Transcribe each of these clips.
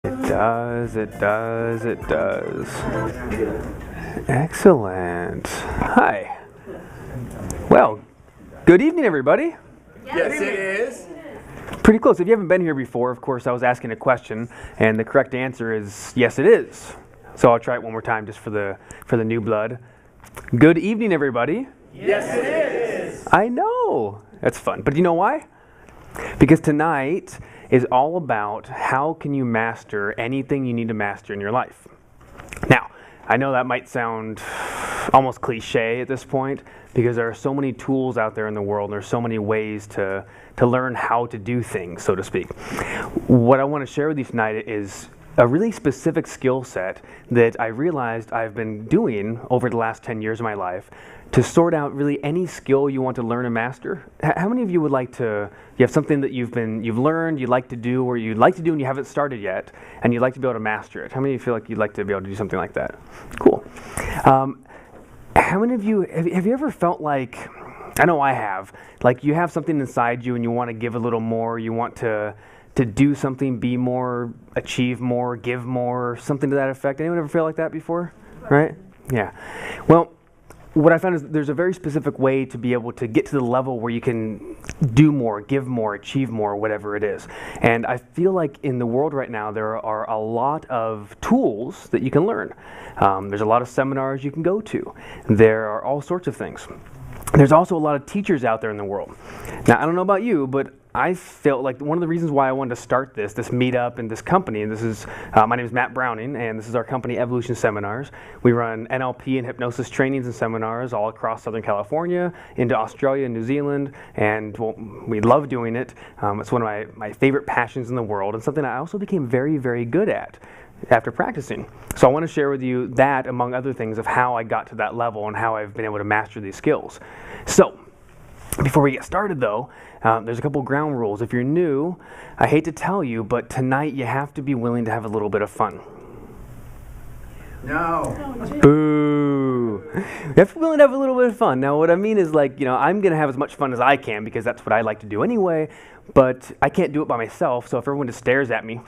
It does. Excellent. Hi. Well, good evening, everybody. Yes, it is. Pretty close. If you haven't been here before, of course, I was asking a question, and the correct answer is yes, it is. So I'll try it one more time just for the new blood. Good evening, everybody. Yes, it is. I know. That's fun. But you know why? Because tonight is all about how can you master anything you need to master in your life. Now, I know that might sound almost cliche at this point because there are so many tools out there in the world and there's so many ways to learn how to do things, so to speak. What I want to share with you tonight is a really specific skill set that I realized I've been doing over the last 10 years of my life to sort out really any skill you want to learn and master. How many of you would like to, you have something that you've learned, you'd like to do, or you'd like to do and you haven't started yet, and you'd like to be able to master it? How many of you feel like you'd like to be able to do something like that? Cool. How many of you, have you ever felt like, I know I have, like you have something inside you and you want to give a little more, you want to do something, be more, achieve more, give more, something to that effect? Anyone ever feel like that before? Right? Yeah. Well, what I found is there's a very specific way to be able to get to the level where you can do more, give more, achieve more, whatever it is. And I feel like in the world right now, there are a lot of tools that you can learn. There's a lot of seminars you can go to. There are all sorts of things. There's also a lot of teachers out there in the world. Now, I don't know about you, but I felt like one of the reasons why I wanted to start this meetup and this company, and this is, my name is Matt Browning, and this is our company, Evolution Seminars. We run NLP and hypnosis trainings and seminars all across Southern California, into Australia and New Zealand, and well, we love doing it. It's one of my favorite passions in the world, and something I also became very, very good at after practicing. So I want to share with you that, among other things, of how I got to that level and how I've been able to master these skills. So, before we get started though, there's a couple ground rules. If you're new, I hate to tell you, but tonight you have to be willing to have a little bit of fun. No. Boo! You have to be willing to have a little bit of fun. Now what I mean is, like, I'm going to have as much fun as I can because that's what I like to do anyway, but I can't do it by myself, so if everyone just stares at me,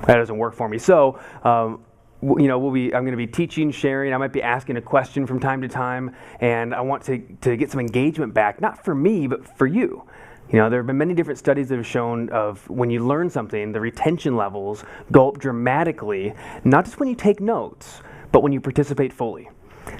that doesn't work for me. So, I'm going to be teaching, sharing. I might be asking a question from time to time, and I want to get some engagement back, not for me, but for you. There have been many different studies that have shown of when you learn something, the retention levels go up dramatically, not just when you take notes, but when you participate fully.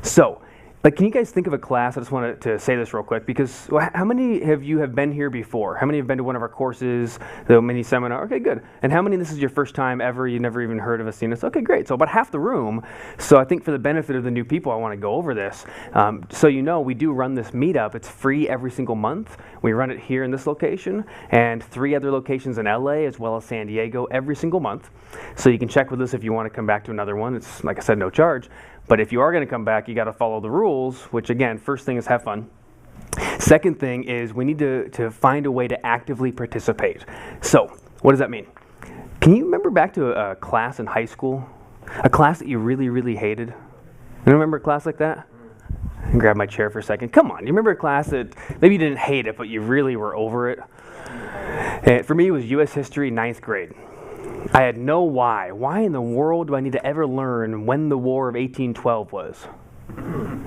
So, can you guys think of a class? I just wanted to say this real quick because how many of you have been here before? How many have been to one of our courses, the mini seminar? Okay, good. And how many this is your first time ever? You never even heard of us, seen us? Okay, great. So about half the room. So I think for the benefit of the new people, I want to go over this. So we do run this meetup. It's free every single month. We run it here in this location and 3 other locations in LA as well as San Diego every single month. So you can check with us if you want to come back to another one. It's, like I said, no charge. But if you are going to come back, you got to follow the rules, which again, first thing is have fun. Second thing is we need to find a way to actively participate. So what does that mean? Can you remember back to a class in high school? A class that you really, really hated? You remember a class like that? I can grab my chair for a second. Come on, you remember a class that maybe you didn't hate it, but you really were over it? And for me, it was U.S. History, 9th grade. I had no why. Why in the world do I need to ever learn when the War of 1812 was?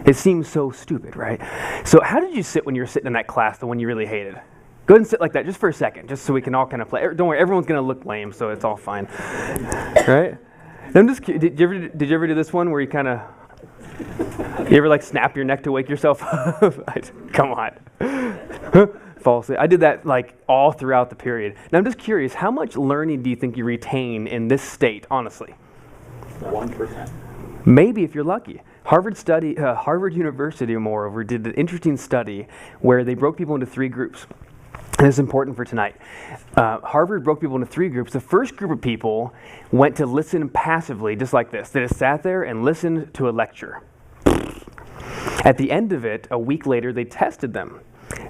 It seems so stupid, right? So how did you sit when you were sitting in that class, the one you really hated? Go ahead and sit like that just for a second, just so we can all kind of play. Don't worry, everyone's going to look lame, so it's all fine. Right? I'm just did you ever do this one where you kind of, you ever snap your neck to wake yourself up? Come on. Fall asleep. I did that all throughout the period. Now I'm just curious, how much learning do you think you retain in this state, honestly? 1%. Maybe if you're lucky. Harvard University, moreover, did an interesting study where they broke people into 3 groups. And it's important for tonight. Harvard broke people into 3 groups. The first group of people went to listen passively, just like this. They just sat there and listened to a lecture. At the end of it, a week later, they tested them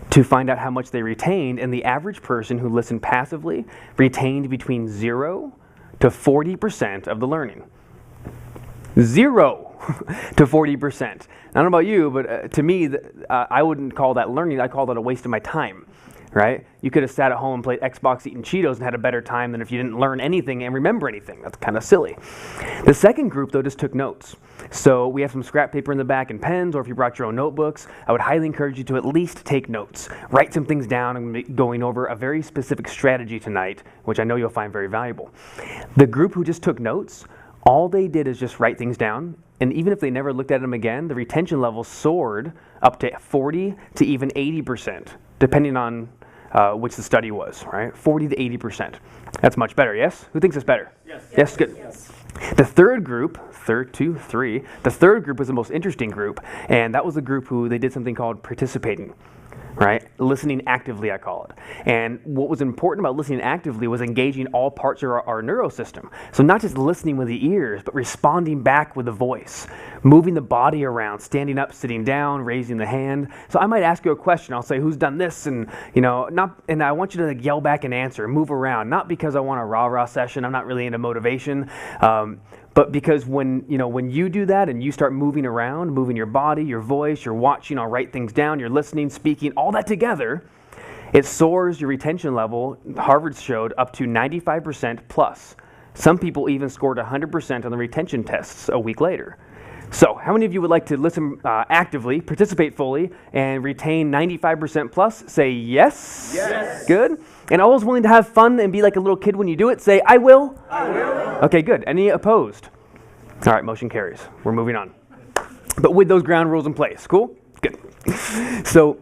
to find out how much they retained, and the average person who listened passively retained between 0 to 40% of the learning. 0 to 40%. I don't know about you, but to me, I wouldn't call that learning. I call that a waste of my time. right? You could have sat at home and played Xbox eating Cheetos and had a better time than if you didn't learn anything and remember anything. That's kind of silly. The second group, though, just took notes. So we have some scrap paper in the back and pens, or if you brought your own notebooks, I would highly encourage you to at least take notes. Write some things down. I'm going to be going over a very specific strategy tonight, which I know you'll find very valuable. The group who just took notes, all they did is just write things down, and even if they never looked at them again, the retention level soared up to 40 to even 80%, depending on which the study was, right? 40 to 80%. That's much better, yes? Who thinks it's better? Yes. Yes, good. Yes. The third group, the third group was the most interesting group, and that was the group who they did something called participating, right? Listening actively, I call it. And what was important about listening actively was engaging all parts of our neurosystem. So not just listening with the ears, but responding back with the voice, moving the body around, standing up, sitting down, raising the hand. So I might ask you a question. I'll say, who's done this? And, and I want you to yell back and answer, move around, not because I want a rah-rah session. I'm not really into motivation. But because when you do that and you start moving around, moving your body, your voice, you're watching, I'll write things down, you're listening, speaking, all that together, it soars your retention level, Harvard showed, up to 95% plus. Some people even scored 100% on the retention tests a week later. So how many of you would like to listen actively, participate fully, and retain 95% plus? Say yes. Yes. Good. And always willing to have fun and be like a little kid when you do it? Say, I will. I will. Okay, good. Any opposed? All right, motion carries. We're moving on. But with those ground rules in place. Cool? Good. So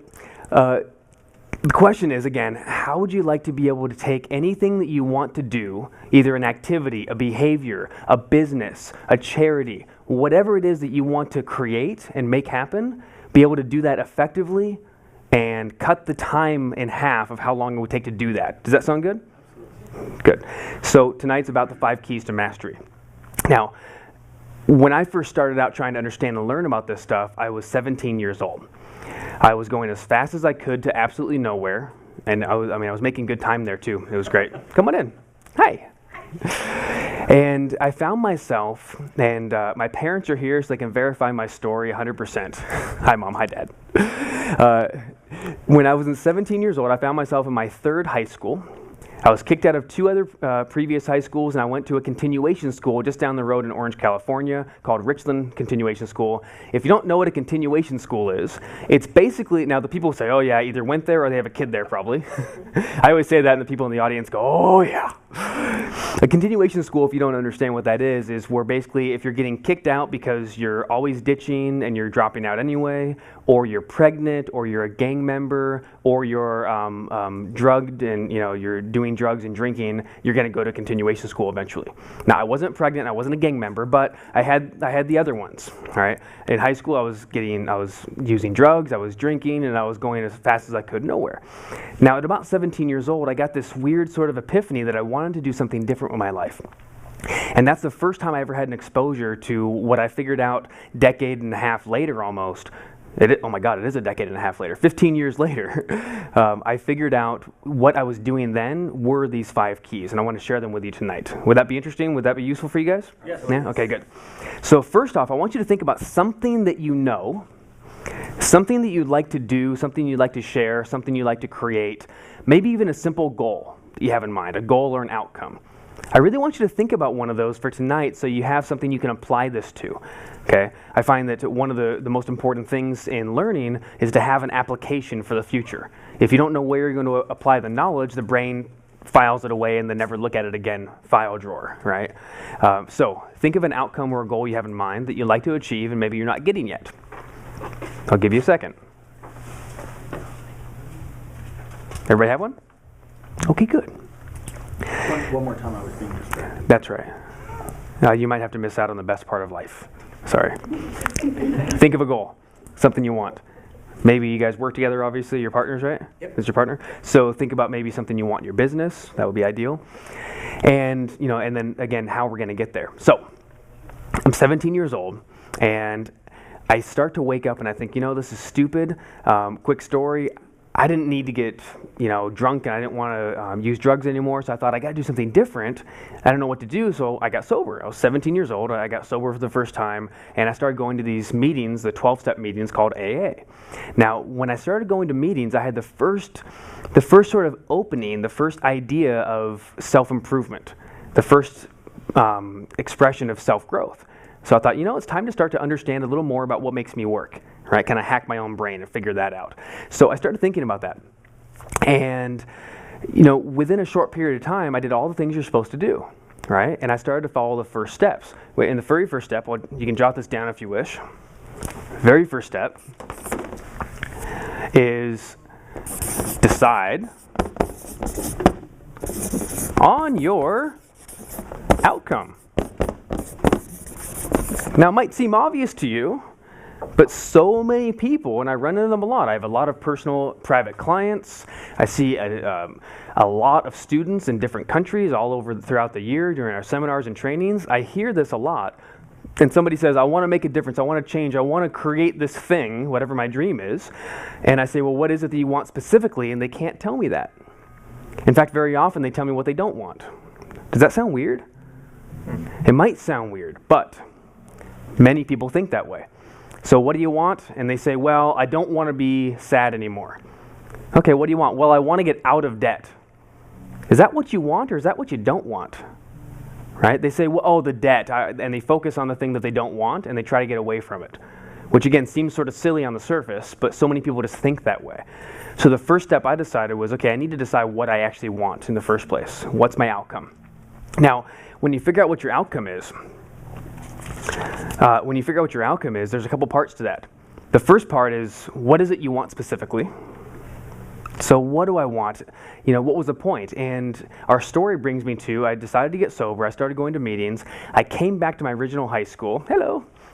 the question is, again, how would you like to be able to take anything that you want to do, either an activity, a behavior, a business, a charity, whatever it is that you want to create and make happen, be able to do that effectively and cut the time in half of how long it would take to do that. Does that sound good? Good. So tonight's about the 5 keys to mastery. Now, when I first started out trying to understand and learn about this stuff, I was 17 years old. I was going as fast as I could to absolutely nowhere, and I was making good time there too. It was great. Come on in. Hi. And I found myself, and my parents are here so they can verify my story 100%. Hi, Mom. Hi, Dad. When I was 17 years old, I found myself in my 3rd high school. I was kicked out of 2 other previous high schools, and I went to a continuation school just down the road in Orange, California, called Richland Continuation School. If you don't know what a continuation school is, it's basically, now the people say, oh yeah, I either went there or they have a kid there probably. I always say that and the people in the audience go, oh yeah. A continuation school, if you don't understand what that is where basically if you're getting kicked out because you're always ditching and you're dropping out anyway, or you're pregnant, or you're a gang member, or you're drugged and you're doing drugs and drinking, you're going to go to continuation school eventually. Now, I wasn't pregnant, I wasn't a gang member, but I had the other ones. All right. In high school, I was using drugs, I was drinking, and I was going as fast as I could nowhere. Now, at about 17 years old, I got this weird sort of epiphany that I wanted to do something different with my life. And that's the first time I ever had an exposure to what I figured out decade and a half later almost. Oh my God, it is a decade and a half later, 15 years later, I figured out what I was doing then were these 5 keys, and I want to share them with you tonight. Would that be interesting? Would that be useful for you guys? Yes. Yeah? Okay, good. So first off, I want you to think about something that you know, something that you'd like to do, something you'd like to share, something you'd like to create, maybe even a simple goal that you have in mind, a goal or an outcome. I really want you to think about one of those for tonight so you have something you can apply this to. Okay? I find that one of the most important things in learning is to have an application for the future. If you don't know where you're going to apply the knowledge, the brain files it away and then never look at it again, file drawer, right? So think of an outcome or a goal you have in mind that you'd like to achieve and maybe you're not getting yet. I'll give you a second. Everybody have one? Okay, good. One more time I was being distracted. That's right. You might have to miss out on the best part of life. Sorry. Think of a goal, something you want. Maybe you guys work together, obviously. Your partners, right? Yep. It's your partner. So think about maybe something you want in your business. That would be ideal. And, and then again, how we're going to get there. So I'm 17 years old, and I start to wake up and I think, this is stupid. Quick story. I didn't need to get, drunk, and I didn't want to use drugs anymore. So I thought I got to do something different. I don't know what to do, so I got sober. I was 17 years old. I got sober for the first time, and I started going to these meetings, the 12-step meetings called AA. Now, when I started going to meetings, I had the first sort of opening, the first idea of self-improvement, the first expression of self-growth. So I thought, it's time to start to understand a little more about what makes me work, right? Kind of hack my own brain and figure that out. So I started thinking about that. And, within a short period of time, I did all the things you're supposed to do, right? And I started to follow the first steps. In the very first step, you can jot this down if you wish. Very first step is decide on your outcome. Now, it might seem obvious to you, but so many people, and I run into them a lot. I have a lot of personal, private clients. I see a lot of students in different countries all over throughout the year during our seminars and trainings. I hear this a lot. And somebody says, I want to make a difference. I want to change. I want to create this thing, whatever my dream is. And I say, well, what is it that you want specifically? And they can't tell me that. In fact, very often they tell me what they don't want. Does that sound weird? It might sound weird, but many people think that way. So what do you want? And they say, well, I don't want to be sad anymore. Okay, what do you want? Well, I want to get out of debt. Is that what you want, or is that what you don't want? Right? They say, well, the debt, and they focus on the thing that they don't want, and they try to get away from it, which again seems sort of silly on the surface, but so many people just think that way. So the first step I decided was, okay, I need to decide what I actually want in the first place. What's my outcome? Now, when you figure out what your outcome is, there's a couple parts to that. The first part is, what is it you want specifically? So what do I want? What was the point? And our story brings me to, I decided to get sober. I started going to meetings. I came back to my original high school.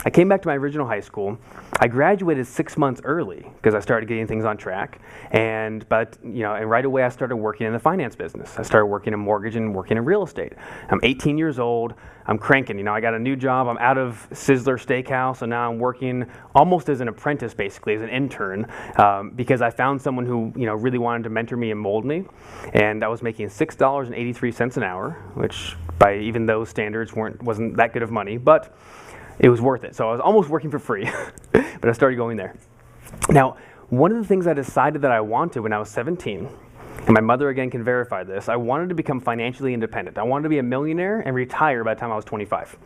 I came back to my original high school. I graduated 6 months early because I started getting things on track. And right away I started working in the finance business. I started working in mortgage and working in real estate. I'm 18 years old. I'm cranking. I got a new job. I'm out of Sizzler Steakhouse, and now I'm working almost as an apprentice, basically as an intern, because I found someone who really wanted to mentor me and mold me. And I was making $6.83 an hour, which by even those standards wasn't that good of money, but it was worth it. So I was almost working for free, but I started going there. Now, one of the things I decided that I wanted when I was 17, and my mother again can verify this, I wanted to become financially independent. I wanted to be a millionaire and retire by the time I was 25.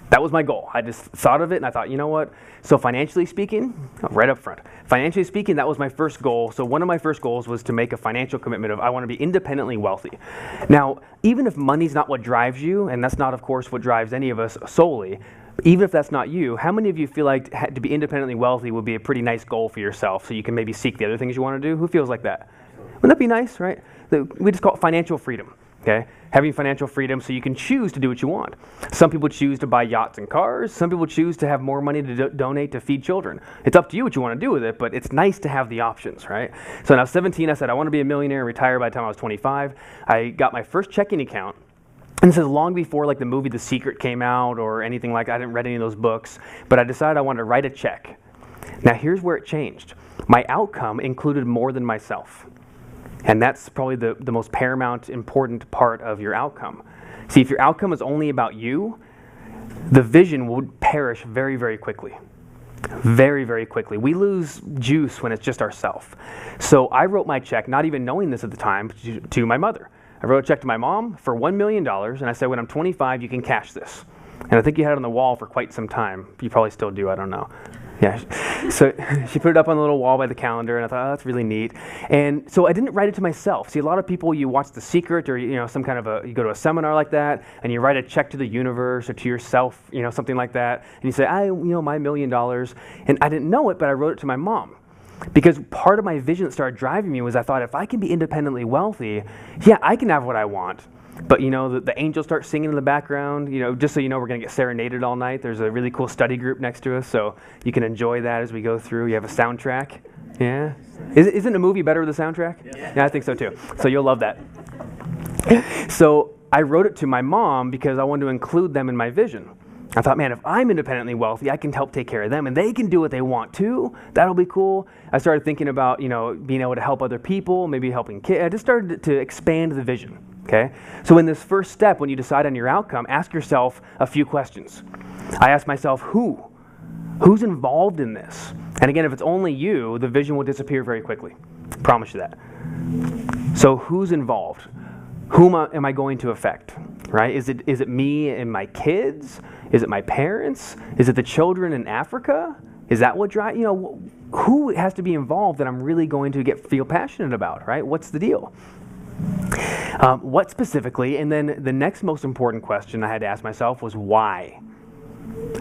That was my goal. I just thought of it and I thought, you know what? So financially speaking, right up front, financially speaking, that was my first goal. So one of my first goals was to make a financial commitment of I want to be independently wealthy. Now, even if money's not what drives you, and that's not, of course, what drives any of us solely, even if that's not you, how many of you feel like to be independently wealthy would be a pretty nice goal for yourself so you can maybe seek the other things you want to do? Who feels like that? Wouldn't that be nice, right? We just call it financial freedom, okay? Having financial freedom so you can choose to do what you want. Some people choose to buy yachts and cars. Some people choose to have more money to donate to feed children. It's up to you what you want to do with it, but it's nice to have the options, right? So when I was 17, I said I want to be a millionaire and retire by the time I was 25. I got my first checking account. And this is long before like the movie The Secret came out or anything like that. I didn't read any of those books, but I decided I wanted to write a check. Now here's where it changed. My outcome included more than myself. And that's probably the most paramount, important part of your outcome. See, if your outcome is only about you, the vision would perish very, very quickly. Very, very quickly. We lose juice when it's just ourselves. So I wrote my check, not even knowing this at the time, to my mother. I wrote a check to my mom for $1 million, and I said, when I'm 25, you can cash this. And I think you had it on the wall for quite some time. You probably still do, I don't know. Yeah, so she put it up on the little wall by the calendar, and I thought, oh, that's really neat. And so I didn't write it to myself. See, a lot of people, you watch The Secret, or some kind of you go to a seminar like that, and you write a check to the universe or to yourself, something like that, and you say, my $1 million, and I didn't know it, but I wrote it to my mom. Because part of my vision that started driving me was I thought if I can be independently wealthy, yeah, I can have what I want. But the angels start singing in the background. Just so you know, we're going to get serenaded all night. There's a really cool study group next to us, so you can enjoy that as we go through. You have a soundtrack. Yeah. Isn't a movie better with a soundtrack? Yeah, I think so too. So you'll love that. So I wrote it to my mom because I wanted to include them in my vision. I thought, man, if I'm independently wealthy, I can help take care of them, and they can do what they want too. That'll be cool. I started thinking about, being able to help other people, maybe helping kids. I just started to expand the vision, okay? So in this first step, when you decide on your outcome, ask yourself a few questions. I asked myself, who's involved in this? And again, if it's only you, the vision will disappear very quickly. I promise you that. So who's involved? Whom am I going to affect? Right? Is it me and my kids? Is it my parents? Is it the children in Africa? Is that what drives? Who has to be involved that I'm really going to feel passionate about? Right? What's the deal? What specifically? And then the next most important question I had to ask myself was why.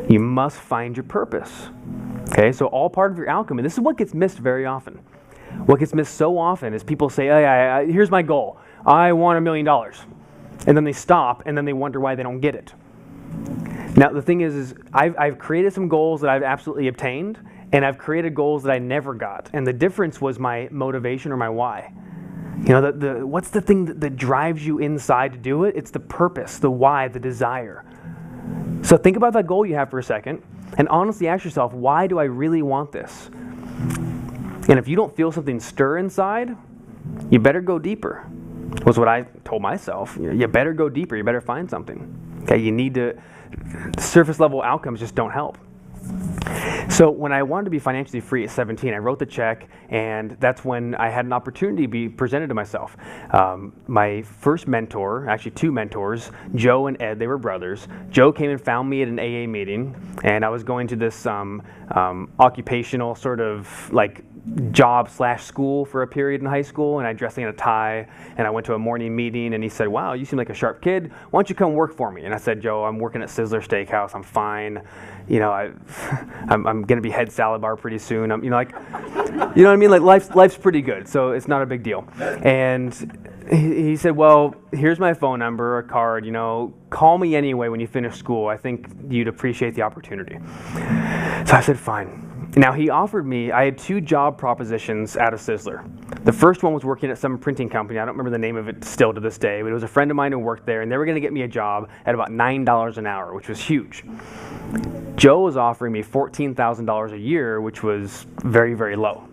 You must find your purpose. Okay, so all part of your outcome, and this is what gets missed very often. What gets missed so often is people say, hey, here's my goal. I want $1 million. And then they stop, and then they wonder why they don't get it. Now, the thing is I've created some goals that I've absolutely obtained, and I've created goals that I never got. And the difference was my motivation or my why. What's the thing that drives you inside to do it? It's the purpose, the why, the desire. So think about that goal you have for a second, and honestly ask yourself, why do I really want this? And if you don't feel something stir inside, you better go deeper, was what I told myself. You better go deeper. You better find something. Okay, you need to, surface level outcomes just don't help. So when I wanted to be financially free at 17, I wrote the check, and that's when I had an opportunity to be presented to myself. My first mentor, actually two mentors, Joe and Ed, they were brothers. Joe came and found me at an AA meeting, and I was going to this occupational sort of like job/school for a period in high school, and I dressed in a tie, and I went to a morning meeting, and he said, wow, you seem like a sharp kid. Why don't you come work for me? And I said, Joe, I'm working at Sizzler Steakhouse. I'm fine. I'm going to be head salad bar pretty soon. You know what I mean? Like life's pretty good, so it's not a big deal. And he said, well, here's my phone number, a card, call me anyway when you finish school. I think you'd appreciate the opportunity. So I said, fine. Now he offered me, I had two job propositions out of Sizzler. The first one was working at some printing company. I don't remember the name of it still to this day, but it was a friend of mine who worked there, and they were going to get me a job at about $9 an hour, which was huge. Joe was offering me $14,000 a year, which was very, very low.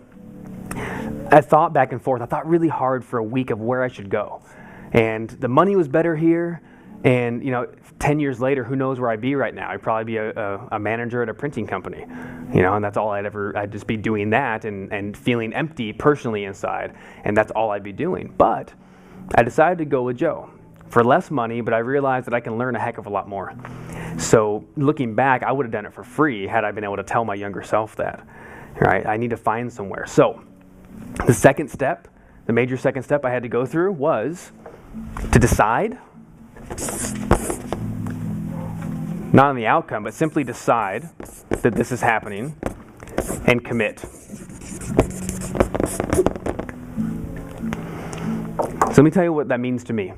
I thought back and forth. I thought really hard for a week of where I should go. And the money was better here. And 10 years later, who knows where I'd be right now? I'd probably be a manager at a printing company, and that's all I'd just be doing that and feeling empty personally inside, and that's all I'd be doing. But I decided to go with Joe for less money, but I realized that I can learn a heck of a lot more. So looking back, I would have done it for free had I been able to tell my younger self that, right? I need to find somewhere. So the second step, the major second step I had to go through was to decide. Not on the outcome, but simply decide that this is happening and commit. So let me tell you what that means to me.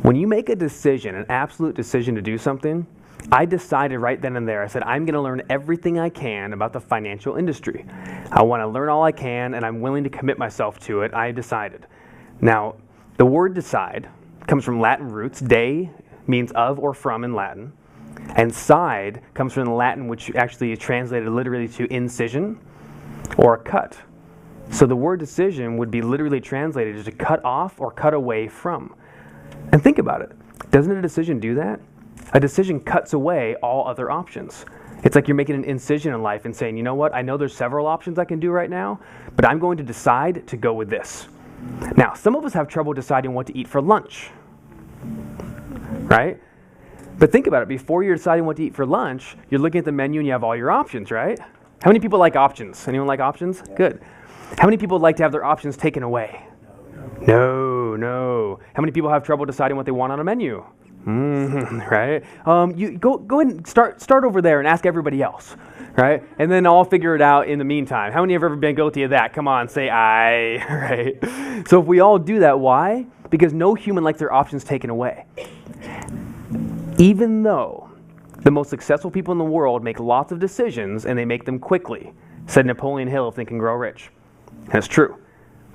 When you make a decision, an absolute decision to do something, I decided right then and there, I said, I'm going to learn everything I can about the financial industry. I want to learn all I can, and I'm willing to commit myself to it. I decided. Now, the word decide comes from Latin roots. De means of or from in Latin. And side comes from the Latin, which actually is translated literally to incision or cut. So the word decision would be literally translated as to cut off or cut away from. And think about it. Doesn't a decision do that? A decision cuts away all other options. It's like you're making an incision in life and saying, you know what, I know there's several options I can do right now, but I'm going to decide to go with this. Now, some of us have trouble deciding what to eat for lunch, right? But think about it. Before you're deciding what to eat for lunch, you're looking at the menu and you have all your options, right? How many people like options? Anyone like options? Yeah. Good. How many people would like to have their options taken away? No. How many people have trouble deciding what they want on a menu? Right? You go ahead and start over there and ask everybody else, right? And then I'll figure it out in the meantime. How many have ever been guilty of that? Come on, say I, right? So if we all do that, why? Because no human likes their options taken away. Even though the most successful people in the world make lots of decisions and they make them quickly, said Napoleon Hill of Think and Grow Rich. That's true.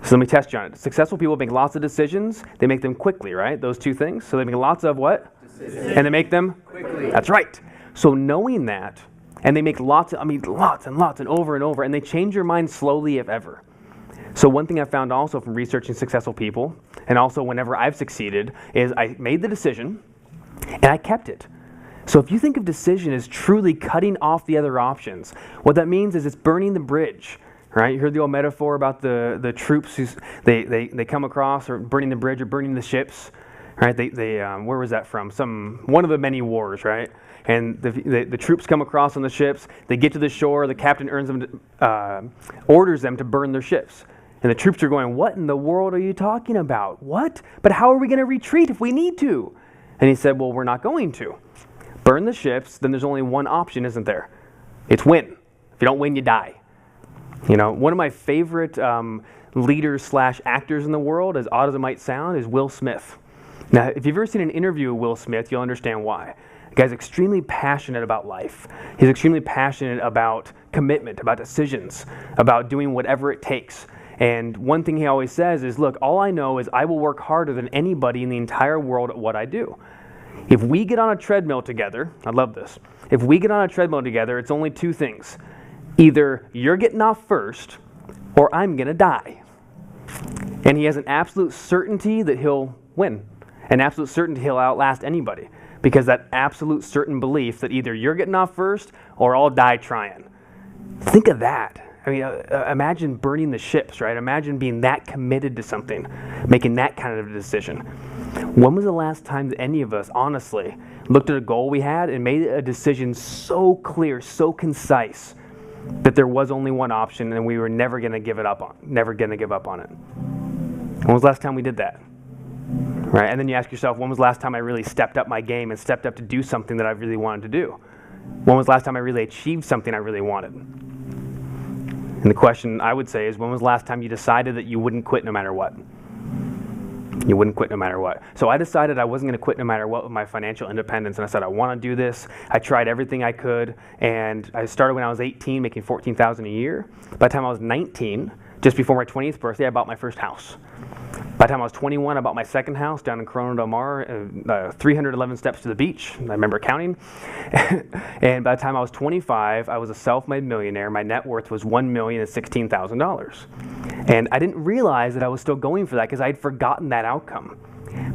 So let me test you on it. Successful people make lots of decisions. They make them quickly, right? Those two things. So they make lots of what? Decisions. And they make them quickly. Really? That's right. So knowing that, and they make lots and lots and over, and they change your mind slowly, if ever. So one thing I found also from researching successful people, and also whenever I've succeeded, is I made the decision, and I kept it. So if you think of decision as truly cutting off the other options, what that means is it's burning the bridge, right? You heard the old metaphor about the troops who they come across, or burning the bridge or burning the ships, right? Where was that from? One of the many wars, right? And the troops come across on the ships. They get to the shore. The captain orders them to burn their ships. And the troops are going, "What in the world are you talking about? What? But how are we going to retreat if we need to?" And he said, "Well, we're not going to. Burn the ships, then there's only one option, isn't there? It's win. If you don't win, you die." You know, one of my favorite leaders / actors in the world, as odd as it might sound, is Will Smith. Now, if you've ever seen an interview with Will Smith, you'll understand why. The guy's extremely passionate about life. He's extremely passionate about commitment, about decisions, about doing whatever it takes. And one thing he always says is, look, all I know is I will work harder than anybody in the entire world at what I do. If we get on a treadmill together, I love this. If we get on a treadmill together, it's only two things. Either you're getting off first, or I'm going to die. And he has an absolute certainty that he'll win. An absolute certainty he'll outlast anybody. Because that absolute certain belief that either you're getting off first, or I'll die trying. Think of that. I mean, imagine burning the ships, right? Imagine being that committed to something, making that kind of a decision. When was the last time that any of us, honestly, looked at a goal we had and made a decision so clear, so concise, that there was only one option and we were never going to give it up on, never going to give up on it? When was the last time we did that? Right? And then you ask yourself, when was the last time I really stepped up my game and stepped up to do something that I really wanted to do? When was the last time I really achieved something I really wanted? And the question I would say is, when was the last time you decided that you wouldn't quit no matter what? You wouldn't quit no matter what. So I decided I wasn't going to quit no matter what with my financial independence, and I said I want to do this. I tried everything I could, and I started when I was 18, making $14,000 a year. By the time I was 19, just before my 20th birthday, I bought my first house. By the time I was 21, I bought my second house down in Corona Del Mar, 311 steps to the beach. I remember counting. And by the time I was 25, I was a self-made millionaire. My net worth was $1,016,000. And I didn't realize that I was still going for that because I had forgotten that outcome.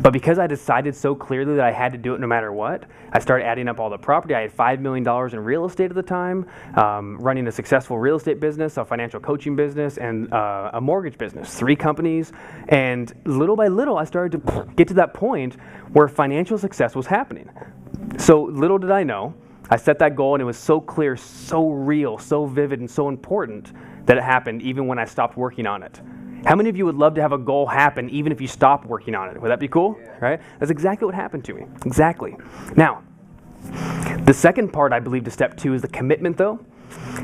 But because I decided so clearly that I had to do it no matter what, I started adding up all the property. I had $5 million in real estate at the time, running a successful real estate business, a financial coaching business, and a mortgage business, 3 companies. And little by little, I started to get to that point where financial success was happening. So little did I know, I set that goal and it was so clear, so real, so vivid, and so important that it happened even when I stopped working on it. How many of you would love to have a goal happen even if you stopped working on it? Would that be cool? Yeah. Right? That's exactly what happened to me. Exactly. Now, the second part I believe to step 2 is the commitment though.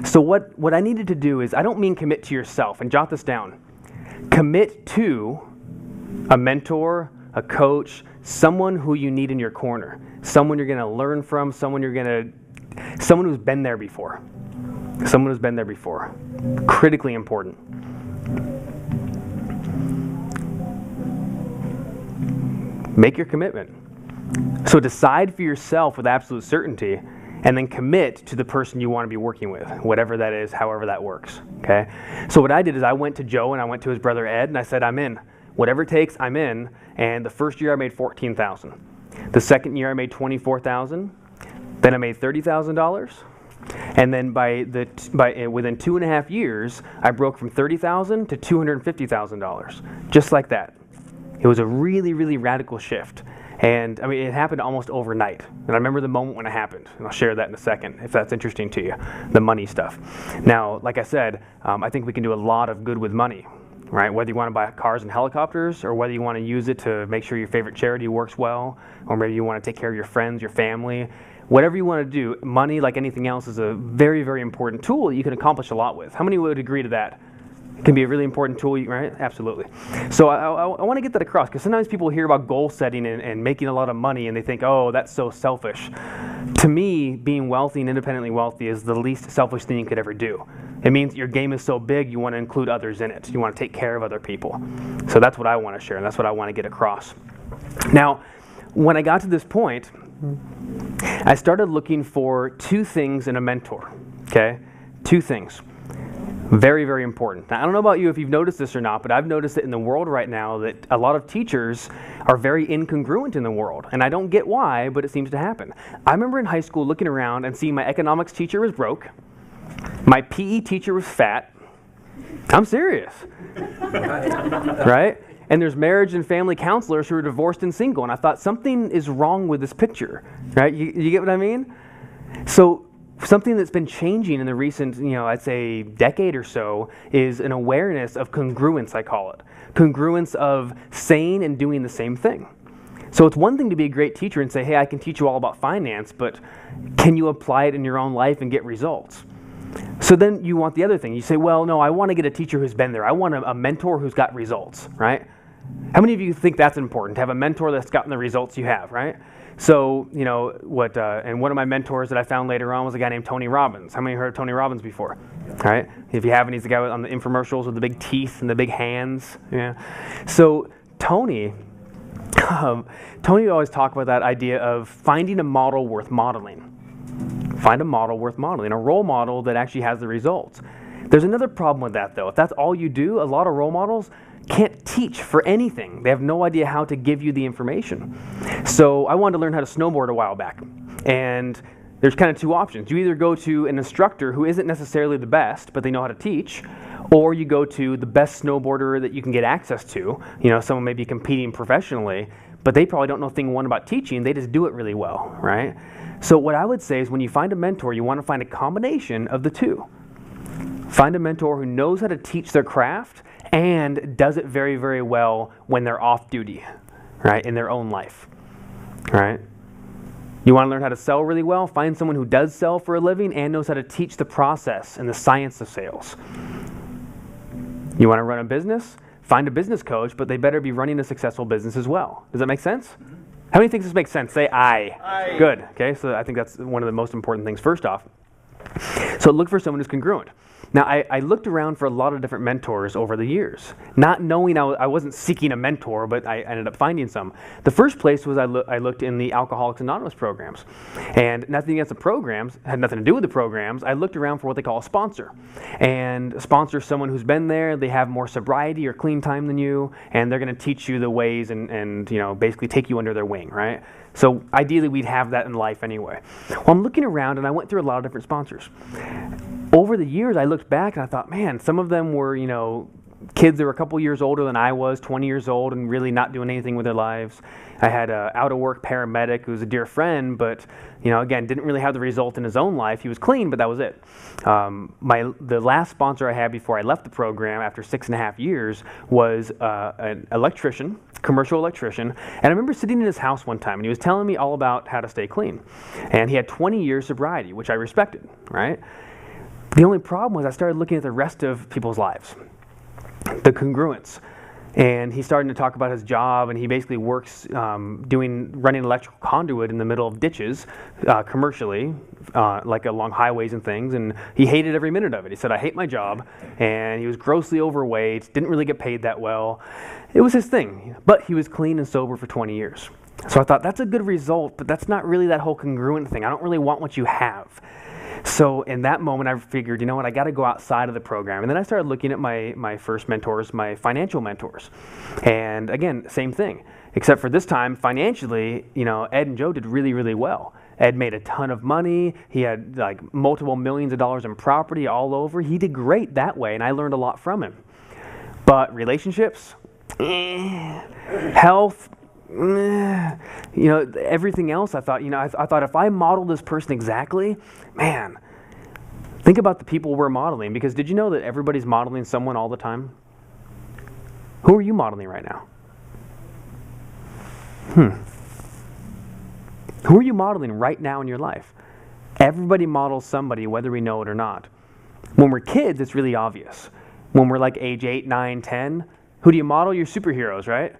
So what I needed to do is, I don't mean commit to yourself, and jot this down. Commit to a mentor, a coach, someone who you need in your corner, someone you're going to learn from, someone who's been there before. Someone who's been there before. Critically important. Make your commitment. So decide for yourself with absolute certainty, and then commit to the person you want to be working with, whatever that is, however that works. Okay? So what I did is I went to Joe and I went to his brother Ed and I said, I'm in. Whatever it takes, I'm in. And the first year I made $14,000. The second year I made $24,000. Then I made $30,000. And then within 2.5 years, I broke from $30,000 to $250,000, just like that. It was a really, really radical shift. And I mean, it happened almost overnight. And I remember the moment when it happened. And I'll share that in a second, if that's interesting to you, the money stuff. Now, like I said, I think we can do a lot of good with money, right? Whether you want to buy cars and helicopters, or whether you want to use it to make sure your favorite charity works well, or maybe you want to take care of your friends, your family. Whatever you want to do, money, like anything else, is a very, very important tool that you can accomplish a lot with. How many would agree to that? It can be a really important tool, right? Absolutely. So I want to get that across, because sometimes people hear about goal setting and making a lot of money and they think, oh, that's so selfish. To me, being wealthy and independently wealthy is the least selfish thing you could ever do. It means your game is so big, you want to include others in it. You want to take care of other people. So that's what I want to share, and that's what I want to get across. Now, when I got to this point, I started looking for two things in a mentor, okay? Two things. Very, very important. Now, I don't know about you if you've noticed this or not, but I've noticed it in the world right now that a lot of teachers are very incongruent in the world. And I don't get why, but it seems to happen. I remember in high school looking around and seeing my economics teacher was broke, my PE teacher was fat. I'm serious. Right? And there's marriage and family counselors who are divorced and single. And I thought something is wrong with this picture. Right? You get what I mean? So something that's been changing in the recent, I'd say decade or so is an awareness of congruence, I call it. Congruence of saying and doing the same thing. So it's one thing to be a great teacher and say, hey, I can teach you all about finance, but can you apply it in your own life and get results? So then you want the other thing. You say, well, no, I want to get a teacher who's been there. I want a mentor who's got results, right? How many of you think that's important, to have a mentor that's gotten the results you have, right? So, and one of my mentors that I found later on was a guy named Tony Robbins. How many heard of Tony Robbins before? Right? If you haven't, he's the guy on the infomercials with the big teeth and the big hands. Yeah. So Tony would always talk about that idea of finding a model worth modeling. Find a model worth modeling, a role model that actually has the results. There's another problem with that, though. If that's all you do, a lot of role models can't teach for anything. They have no idea how to give you the information. So I wanted to learn how to snowboard a while back. And there's kind of two options. You either go to an instructor who isn't necessarily the best, but they know how to teach, or you go to the best snowboarder that you can get access to. Someone may be competing professionally, but they probably don't know thing one about teaching. They just do it really well, right? So what I would say is when you find a mentor, you want to find a combination of the two. Find a mentor who knows how to teach their craft and does it very, very well when they're off duty, right, in their own life, right? You want to learn how to sell really well? Find someone who does sell for a living and knows how to teach the process and the science of sales. You want to run a business? Find a business coach, but they better be running a successful business as well. Does that make sense? How many think this makes sense? Say aye. Aye. Good. Okay, so I think that's one of the most important things first off. So look for someone who's congruent. Now, I looked around for a lot of different mentors over the years, not knowing I wasn't seeking a mentor, but I ended up finding some. The first place was I looked in the Alcoholics Anonymous programs. And nothing against the programs, had nothing to do with the programs. I looked around for what they call a sponsor. And a sponsor is someone who's been there, they have more sobriety or clean time than you, and they're going to teach you the ways and basically take you under their wing, right? So ideally, we'd have that in life anyway. Well, I'm looking around, and I went through a lot of different sponsors. Over the years, I looked back, and I thought, man, some of them were, kids that were a couple years older than I was, 20 years old, and really not doing anything with their lives. I had an out-of-work paramedic who was a dear friend, but, again, didn't really have the result in his own life. He was clean, but that was it. The last sponsor I had before I left the program after 6.5 years was an electrician, commercial electrician, and I remember sitting in his house one time, and he was telling me all about how to stay clean. And he had 20 years sobriety, which I respected, right? The only problem was I started looking at the rest of people's lives, the congruence. And he started to talk about his job, and he basically works running electrical conduit in the middle of ditches commercially, like along highways and things, and he hated every minute of it. He said, I hate my job, and he was grossly overweight, didn't really get paid that well. It was his thing, but he was clean and sober for 20 years. So I thought, that's a good result, but that's not really that whole congruent thing. I don't really want what you have. So in that moment, I figured, you know what, I got to go outside of the program. And then I started looking at my first mentors, my financial mentors. And again, same thing, except for this time, financially, Ed and Joe did really, really well. Ed made a ton of money. He had like multiple millions of dollars in property all over. He did great that way, and I learned a lot from him. But relationships, health, everything else, I thought, I thought if I model this person exactly, man, think about the people we're modeling, because did you know that everybody's modeling someone all the time? Who are you modeling right now? Who are you modeling right now in your life? Everybody models somebody, whether we know it or not. When we're kids, it's really obvious. When we're like age 8, 9, 10, who do you model? Your superheroes, right?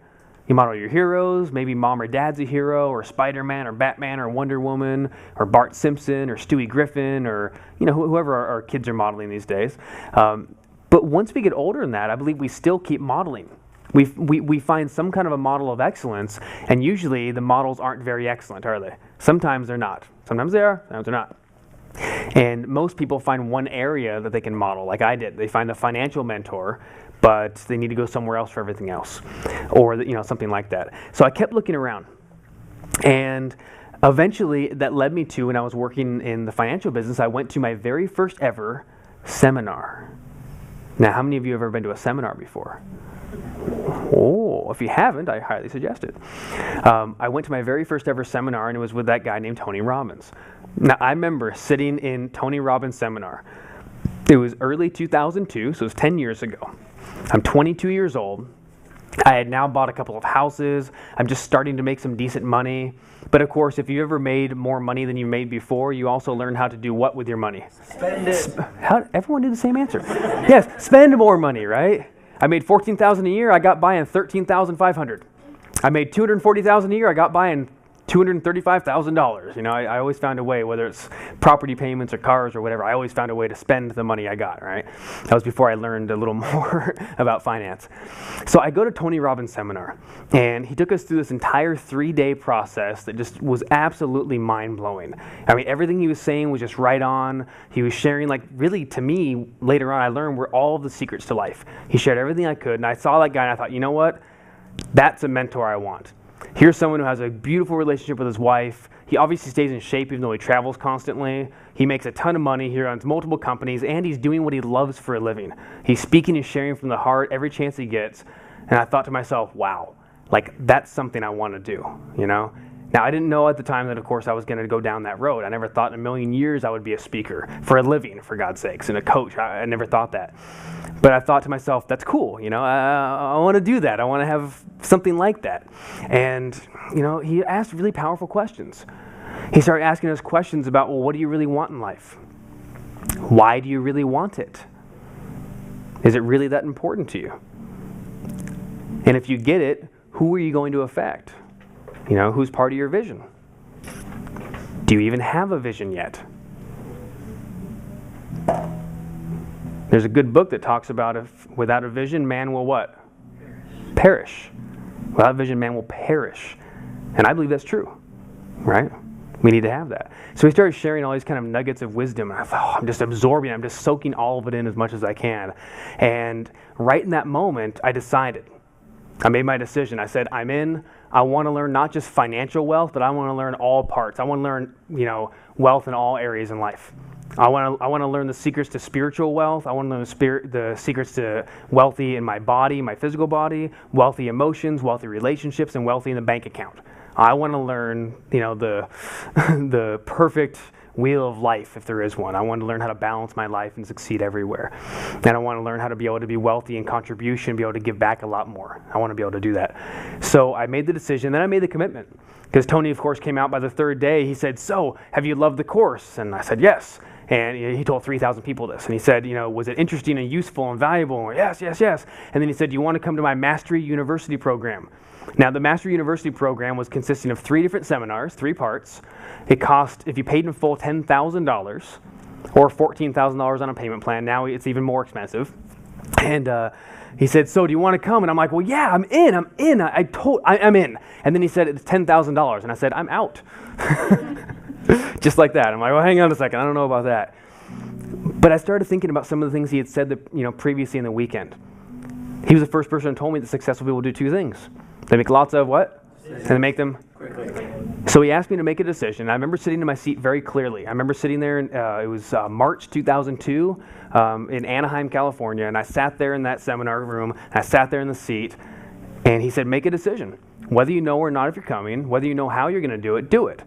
You model your heroes, maybe mom or dad's a hero, or Spider-Man, or Batman, or Wonder Woman, or Bart Simpson, or Stewie Griffin, or whoever our kids are modeling these days. But once we get older than that, I believe we still keep modeling. We find some kind of a model of excellence, and usually the models aren't very excellent, are they? Sometimes they're not. Sometimes they are, sometimes they're not. And most people find one area that they can model, like I did. They find a financial mentor, but they need to go somewhere else for everything else, or something like that. So I kept looking around, and eventually that led me to, when I was working in the financial business, I went to my very first ever seminar. Now, how many of you have ever been to a seminar before? Oh, if you haven't, I highly suggest it. I went to my very first ever seminar, and it was with that guy named Tony Robbins. Now, I remember sitting in Tony Robbins' seminar. It was early 2002, so it was 10 years ago. I'm 22 years old. I had now bought a couple of houses. I'm just starting to make some decent money. But of course, if you ever made more money than you made before, you also learn how to do what with your money? Spend it. Everyone did the same answer. Yes, spend more money, right? I made $14,000 a year. I got by in $13,500. I made $240,000 a year. I got by in $235,000. I always found a way, whether it's property payments or cars or whatever, I always found a way to spend the money I got, right? That was before I learned a little more about finance. So I go to Tony Robbins' seminar, and he took us through this entire 3-day process that just was absolutely mind-blowing. I mean, everything he was saying was just right on. He was sharing, really, to me, later on, I learned were all of the secrets to life. He shared everything I could, and I saw that guy, and I thought, you know what? That's a mentor I want. Here's someone who has a beautiful relationship with his wife. He obviously stays in shape even though he travels constantly. He makes a ton of money. He runs multiple companies, and he's doing what he loves for a living. He's speaking and sharing from the heart every chance he gets. And I thought to myself, wow, that's something I want to do, Now, I didn't know at the time that, of course, I was going to go down that road. I never thought in a million years I would be a speaker for a living, for God's sakes, and a coach. I never thought that. But I thought to myself, that's cool, I want to do that. I want to have something like that. And, he asked really powerful questions. He started asking us questions about, well, what do you really want in life? Why do you really want it? Is it really that important to you? And if you get it, who are you going to affect? Who's part of your vision? Do you even have a vision yet? There's a good book that talks about if without a vision, man will what? Perish. Without vision, man will perish. And I believe that's true, right? We need to have that. So he started sharing all these kind of nuggets of wisdom, and I thought, I'm just absorbing, I'm just soaking all of it in as much as I can. And right in that moment, I decided. I made my decision. I said, I'm in. I want to learn not just financial wealth, but I want to learn all parts. I want to learn, wealth in all areas in life. I want to learn the secrets to spiritual wealth. I want to learn the secrets to wealthy in my body, my physical body, wealthy emotions, wealthy relationships, and wealthy in the bank account. I want to learn, the perfect wheel of life, if there is one. I want to learn how to balance my life and succeed everywhere. And I want to learn how to be able to be wealthy in contribution, be able to give back a lot more. I want to be able to do that. So I made the decision, then I made the commitment. Because Tony, of course, came out by the 3rd day. He said, so, have you loved the course? And I said, yes. And he told 3,000 people this. And he said, was it interesting and useful and valuable? And yes, yes, yes. And then he said, do you want to come to my Mastery University program? Now, the Mastery University program was consisting of 3 different seminars, 3 parts. It cost, if you paid in full, $10,000 or $14,000 on a payment plan. Now it's even more expensive. And he said, so do you want to come? And I'm like, well, yeah, I'm in. I'm in. I'm in. And then he said, it's $10,000. And I said, I'm out. Just like that. I'm like, well, hang on a second. I don't know about that. But I started thinking about some of the things he had said that, previously in the weekend. He was the first person who told me that successful people do 2 things. They make lots of what? And they make them quickly. So he asked me to make a decision. I remember sitting in my seat very clearly. I remember sitting there, it was March 2002 in Anaheim, California, and I sat there in that seminar room, and I sat there in the seat, and he said, make a decision. Whether you know or not if you're coming, whether you know how you're going to do it, do it.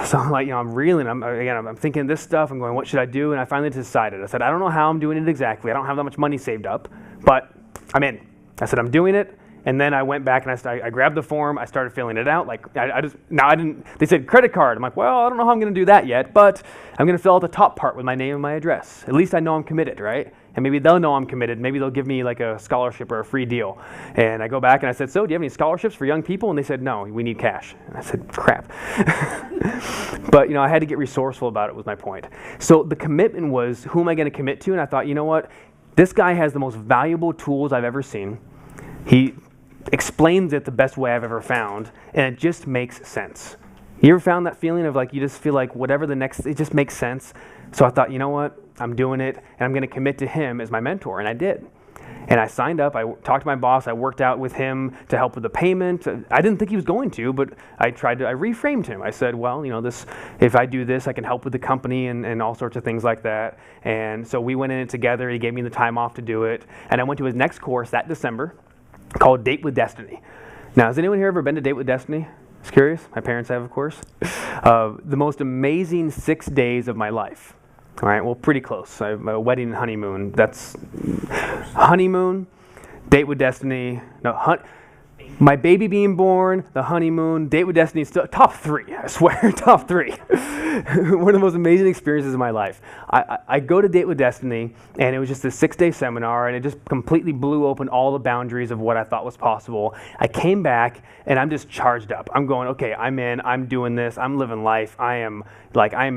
So I'm like, I'm reeling. I'm thinking this stuff. I'm going, what should I do? And I finally decided. I said, I don't know how I'm doing it exactly. I don't have that much money saved up, but I'm in. I said, I'm doing it. And then I went back and I grabbed the form. I started filling it out. They said credit card. I'm like, well, I don't know how I'm going to do that yet, but I'm going to fill out the top part with my name and my address. At least I know I'm committed, right? And maybe they'll know I'm committed. Maybe they'll give me like a scholarship or a free deal. And I go back and I said, so do you have any scholarships for young people? And they said, no, we need cash. And I said, crap. But, I had to get resourceful about it was my point. So the commitment was, who am I going to commit to? And I thought, you know what? This guy has the most valuable tools I've ever seen. He explains it the best way I've ever found, and it just makes sense. You ever found that feeling of like you just feel like whatever the next, it just makes sense? So I thought, you know what, I'm doing it, and I'm going to commit to him as my mentor, and I did. And I signed up, I talked to my boss, I worked out with him to help with the payment. I didn't think he was going to, but I reframed him. I said, well, if I do this, I can help with the company and all sorts of things like that. And so we went in it together, he gave me the time off to do it, and I went to his next course that December called Date with Destiny. Now, has anyone here ever been to Date with Destiny? Just curious? My parents have, of course. The most amazing 6 days of my life. All right, well, pretty close. I have a wedding and honeymoon. That's honeymoon, Date with Destiny. No, my baby being born, the honeymoon, Date with Destiny, still top 3, I swear, top 3. One of the most amazing experiences of my life. I go to Date with Destiny, and it was just a 6-day seminar, and it just completely blew open all the boundaries of what I thought was possible. I came back, and I'm just charged up. I'm going, okay, I'm in, I'm doing this, I'm living life, I am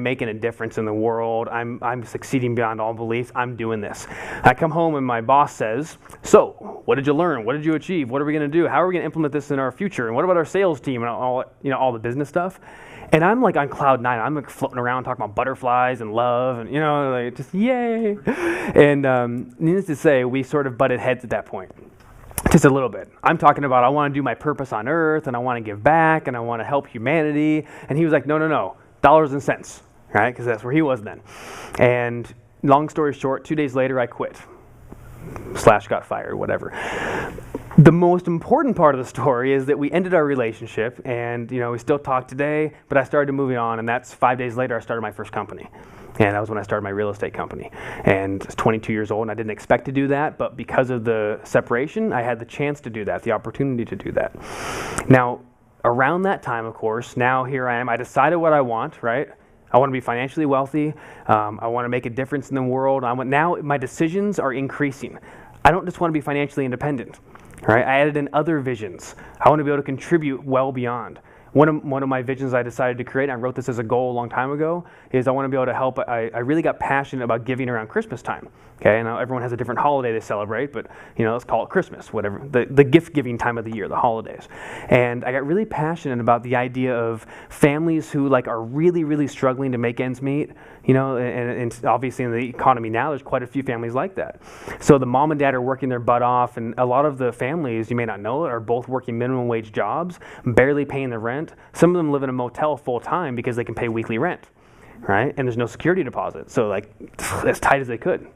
making a difference in the world, I'm succeeding beyond all beliefs, I'm doing this. I come home, and my boss says, so, what did you learn? What did you achieve? What are we going to do? How are we going to implement this in our future? And what about our sales team and all the business stuff? And I'm like on cloud 9. I'm like floating around talking about butterflies and love and, like just yay. And needless to say, we sort of butted heads at that point. Just a little bit. I'm talking about I want to do my purpose on earth and I want to give back and I want to help humanity. And he was like, no, dollars and cents, right? Because that's where he was then. And long story short, 2 days later, I quit. / got fired, whatever. The most important part of the story is that we ended our relationship and, we still talk today, but I started moving on, and that's 5 days later I started my first company. And that was when I started my real estate company. And I was 22 years old, and I didn't expect to do that, but because of the separation, I had the chance to do that, the opportunity to do that. Now, around that time, of course, now here I am. I decided what I want, right? I want to be financially wealthy. I want to make a difference in the world. Now my decisions are increasing. I don't just want to be financially independent. Right? I added in other visions. I want to be able to contribute well beyond. One of my visions I decided to create, and I wrote this as a goal a long time ago, is I want to be able to help. I really got passionate about giving around Christmas time. Okay, now everyone has a different holiday they celebrate, but let's call it Christmas, whatever, the gift-giving time of the year, the holidays. And I got really passionate about the idea of families who are really, really struggling to make ends meet, and obviously in the economy now, there's quite a few families like that. So the mom and dad are working their butt off, and a lot of the families, you may not know it, are both working minimum wage jobs, barely paying the rent. Some of them live in a motel full-time because they can pay weekly rent, right? And there's no security deposit, so as tight as they could.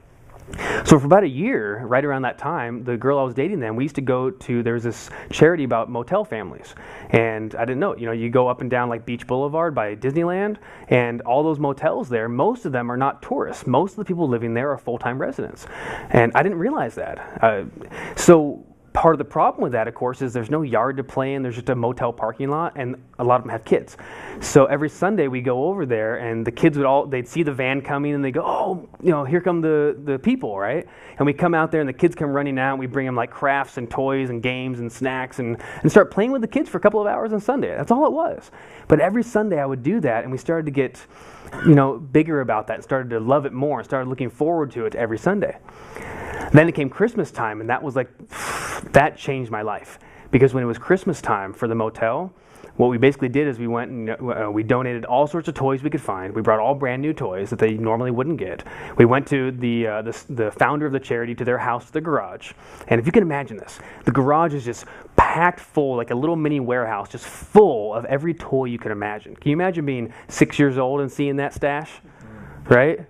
So for about a year, right around that time, the girl I was dating then, we used to go to, there was this charity about motel families. And I didn't know, you go up and down Beach Boulevard by Disneyland, and all those motels there, most of them are not tourists. Most of the people living there are full-time residents. And I didn't realize that. So part of the problem with that, of course, is there's no yard to play in. There's just a motel parking lot, and a lot of them have kids. So every Sunday we go over there, and the kids they'd see the van coming, and they go, oh, here come the people, right? And we come out there, and the kids come running out, and we bring them crafts and toys and games and snacks, and start playing with the kids for a couple of hours on Sunday. That's all it was. But every Sunday I would do that, and we started to get, bigger about that, and started to love it more, and started looking forward to it every Sunday. Then it came Christmas time, and that was that changed my life. Because when it was Christmas time for the motel, what we basically did is we went and we donated all sorts of toys we could find. We brought all brand new toys that they normally wouldn't get. We went to the founder of the charity to their house, the garage. And if you can imagine this, the garage is just packed full, like a little mini warehouse, just full of every toy you can imagine. Can you imagine being 6 years old and seeing that stash? Right?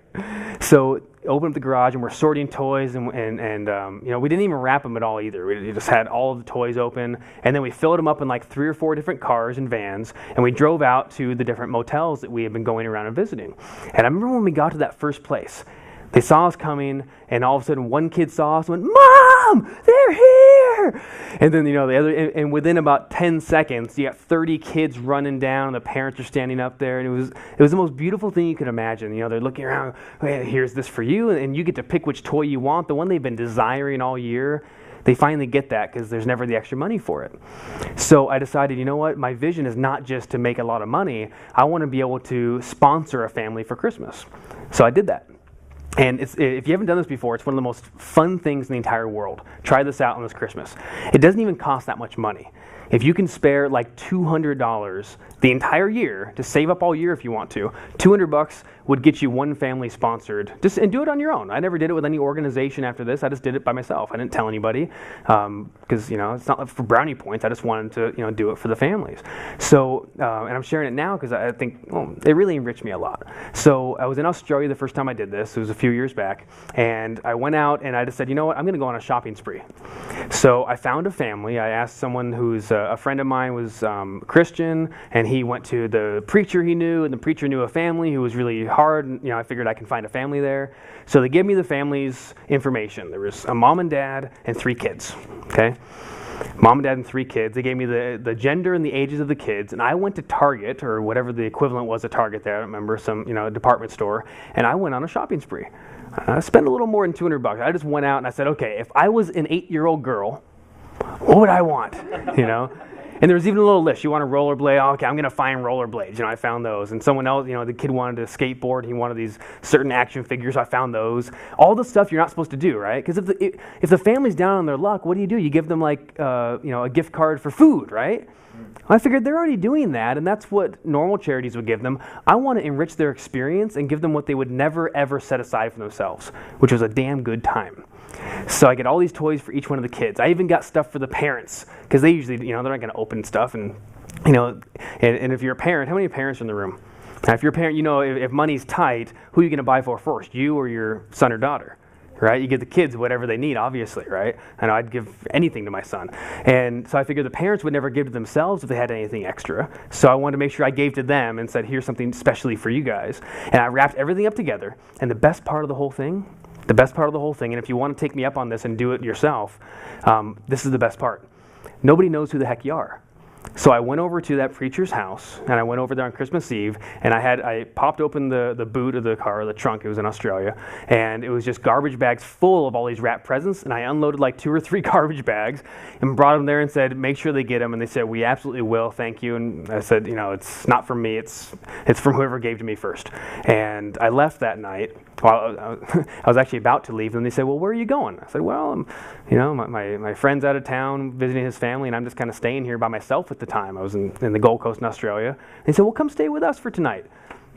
So open up the garage and we're sorting toys and we didn't even wrap them at all either. We just had all of the toys open, and then we filled them up in 3 or 4 different cars and vans, and we drove out to the different motels that we had been going around and visiting. And I remember when we got to that first place, they saw us coming, and all of a sudden one kid saw us and went, "Mom, they're here!" And then, the other, and within about 10 seconds, you got 30 kids running down, and the parents are standing up there, and it was the most beautiful thing you could imagine. They're looking around, hey, here's this for you, and you get to pick which toy you want, the one they've been desiring all year. They finally get that because there's never the extra money for it. So I decided, you know what, my vision is not just to make a lot of money. I want to be able to sponsor a family for Christmas. So I did that. And if you haven't done this before, it's one of the most fun things in the entire world. Try this out on this Christmas. It doesn't even cost that much money. If you can spare like $200 the entire year to save up all year if you want to, $200 would get you one family sponsored. And do it on your own. I never did it with any organization after this. I just did it by myself. I didn't tell anybody because it's not for brownie points. I just wanted to do it for the families. So and I'm sharing it now because I think it really enriched me a lot. So I was in Australia the first time I did this. It was a few years back, and I went out and I just said, you know what, I'm going to go on a shopping spree. So I found a family. I asked someone who's a friend of mine was Christian, and he went to the preacher he knew, and the preacher knew a family who was really hard, and I figured I can find a family there. So they gave me the family's information. There was a mom and dad and 3 kids, okay? Mom and dad and 3 kids. They gave me the gender and the ages of the kids, and I went to Target, or whatever the equivalent was of Target there, I don't remember, some department store, and I went on a shopping spree. I spent a little more than $200. I just went out and I said, okay, if I was an 8-year-old girl, what would I want, And there was even a little list. You want a rollerblade? Oh, okay, I'm going to find rollerblades. I found those. And someone else, the kid wanted a skateboard. He wanted these certain action figures. I found those. All the stuff you're not supposed to do, right? Because if the family's down on their luck, what do? You give them like, a gift card for food, right? I figured they're already doing that, and that's what normal charities would give them. I want to enrich their experience and give them what they would never, ever set aside for themselves, which was a damn good time. So I get all these toys for each one of the kids. I even got stuff for the parents, because they usually, they're not going to open stuff. And, and if you're a parent, how many parents are in the room? Now, if you're a parent, if money's tight, who are you going to buy for first, you or your son or daughter? Right? You give the kids whatever they need, obviously, right? I know I'd give anything to my son. And so I figured the parents would never give to themselves if they had anything extra. So I wanted to make sure I gave to them and said, here's something specially for you guys. And I wrapped everything up together. And the best part of the whole thing, and if you want to take me up on this and do it yourself, this is the best part. Nobody knows who the heck you are. So I went over to that preacher's house, and I went over there on Christmas Eve, and I popped open the boot of the car, the trunk. It was in Australia, and it was just garbage bags full of all these wrapped presents, and I unloaded like 2 or 3 garbage bags and brought them there and said, make sure they get them, and they said, we absolutely will, thank you. And I said, it's not from me, it's from whoever gave to me first. And I left that night. Well, I was actually about to leave, and they said, well, where are you going? I said, well, my friend's out of town visiting his family, and I'm just kind of staying here by myself at the time. I was in the Gold Coast in Australia. And they said, well, come stay with us for tonight.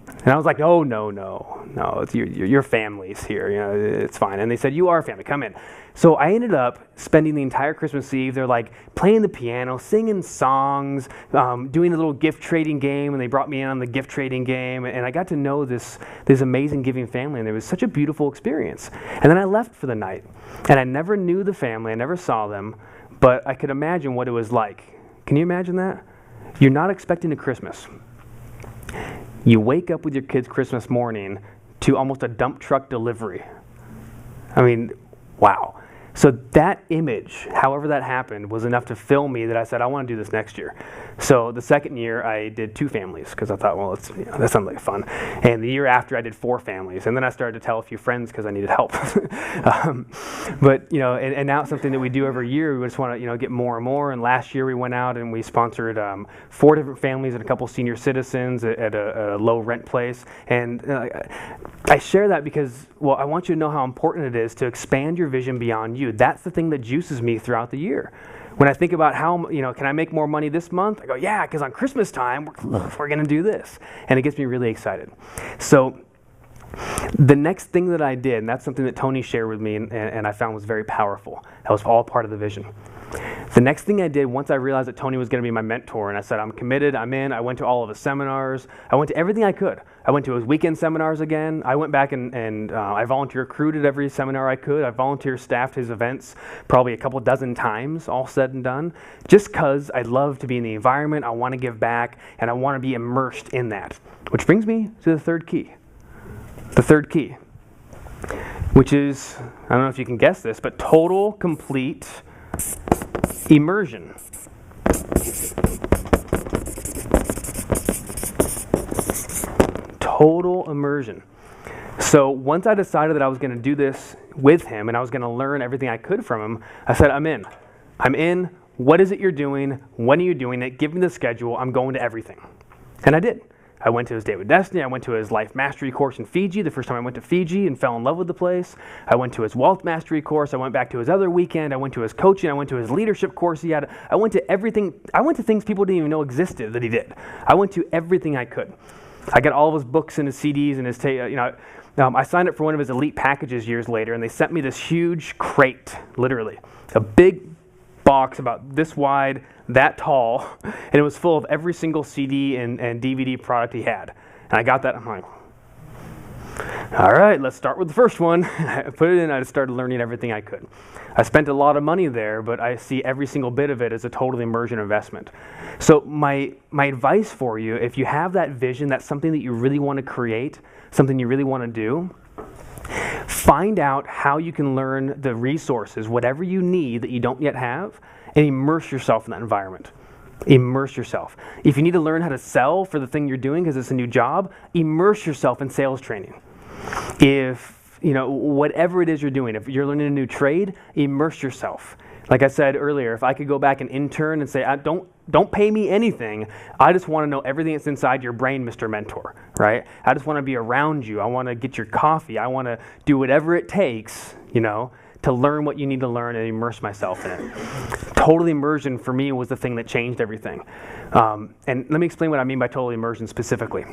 And I was like, oh, no, it's your family's here, it's fine. And they said, you are family, come in. So I ended up spending the entire Christmas Eve. They're like playing the piano, singing songs, doing a little gift trading game, and they brought me in on the gift trading game, and I got to know this amazing giving family, and it was such a beautiful experience. And then I left for the night, and I never knew the family, I never saw them, but I could imagine what it was like. Can you imagine that? You're not expecting a Christmas. You wake up with your kids Christmas morning to almost a dump truck delivery. I mean, wow. So that image, however that happened, was enough to fill me that I said, I want to do this next year. So the second year, I did 2 families because I thought, well, that sounds like fun. And the year after, I did 4 families. And then I started to tell a few friends because I needed help. But and now it's something that we do every year. We just want to, get more and more. And last year, we went out and we sponsored 4 different families and a couple senior citizens at a low rent place. And I share that because, well, I want you to know how important it is to expand your vision beyond you. That's the thing that juices me throughout the year. When I think about how, can I make more money this month? I go, yeah, because on Christmas time, we're going to do this. And it gets me really excited. So the next thing that I did, and that's something that Tony shared with me and I found was very powerful. That was all part of the vision. The next thing I did, once I realized that Tony was going to be my mentor, and I said, I'm committed, I'm in. I went to all of his seminars. I went to everything I could. I went to his weekend seminars again. I went back and I volunteer recruited every seminar I could. I volunteer staffed his events probably a couple dozen times, all said and done, just because I love to be in the environment. I want to give back, and I want to be immersed in that. Which brings me to the third key. The third key, which is, I don't know if you can guess this, but total, complete immersion. Total immersion. So once I decided that I was going to do this with him and I was going to learn everything I could from him, I said, I'm in. I'm in. What is it you're doing? When are you doing it? Give me the schedule. I'm going to everything. And I did. I went to his Date with Destiny. I went to his Life Mastery course in Fiji, the first time I went to Fiji and fell in love with the place. I went to his Wealth Mastery course. I went back to his other weekend. I went to his coaching. I went to his leadership course he had. I went to everything. I went to things people didn't even know existed that he did. I went to everything I could. I got all of his books and his CDs and his, I signed up for one of his elite packages years later, and they sent me this huge crate, literally, a big box about this wide, that tall, and it was full of every single CD and DVD product he had. And I got that, I'm like, all right, let's start with the first one. I put it in, I just started learning everything I could. I spent a lot of money there, but I see every single bit of it as a total immersion investment. So my advice for you, if you have that vision, that's something that you really want to create, something you really want to do, find out how you can learn the resources, whatever you need that you don't yet have, and immerse yourself in that environment. Immerse yourself. If you need to learn how to sell for the thing you're doing because it's a new job, immerse yourself in sales training. If whatever it is you're doing, if you're learning a new trade, immerse yourself. Like I said earlier, if I could go back and intern and say, don't pay me anything, I just want to know everything that's inside your brain, Mr. Mentor, right? I just want to be around you. I want to get your coffee. I want to do whatever it takes, to learn what you need to learn and immerse myself in it. Total immersion for me was the thing that changed everything. And let me explain what I mean by total immersion specifically.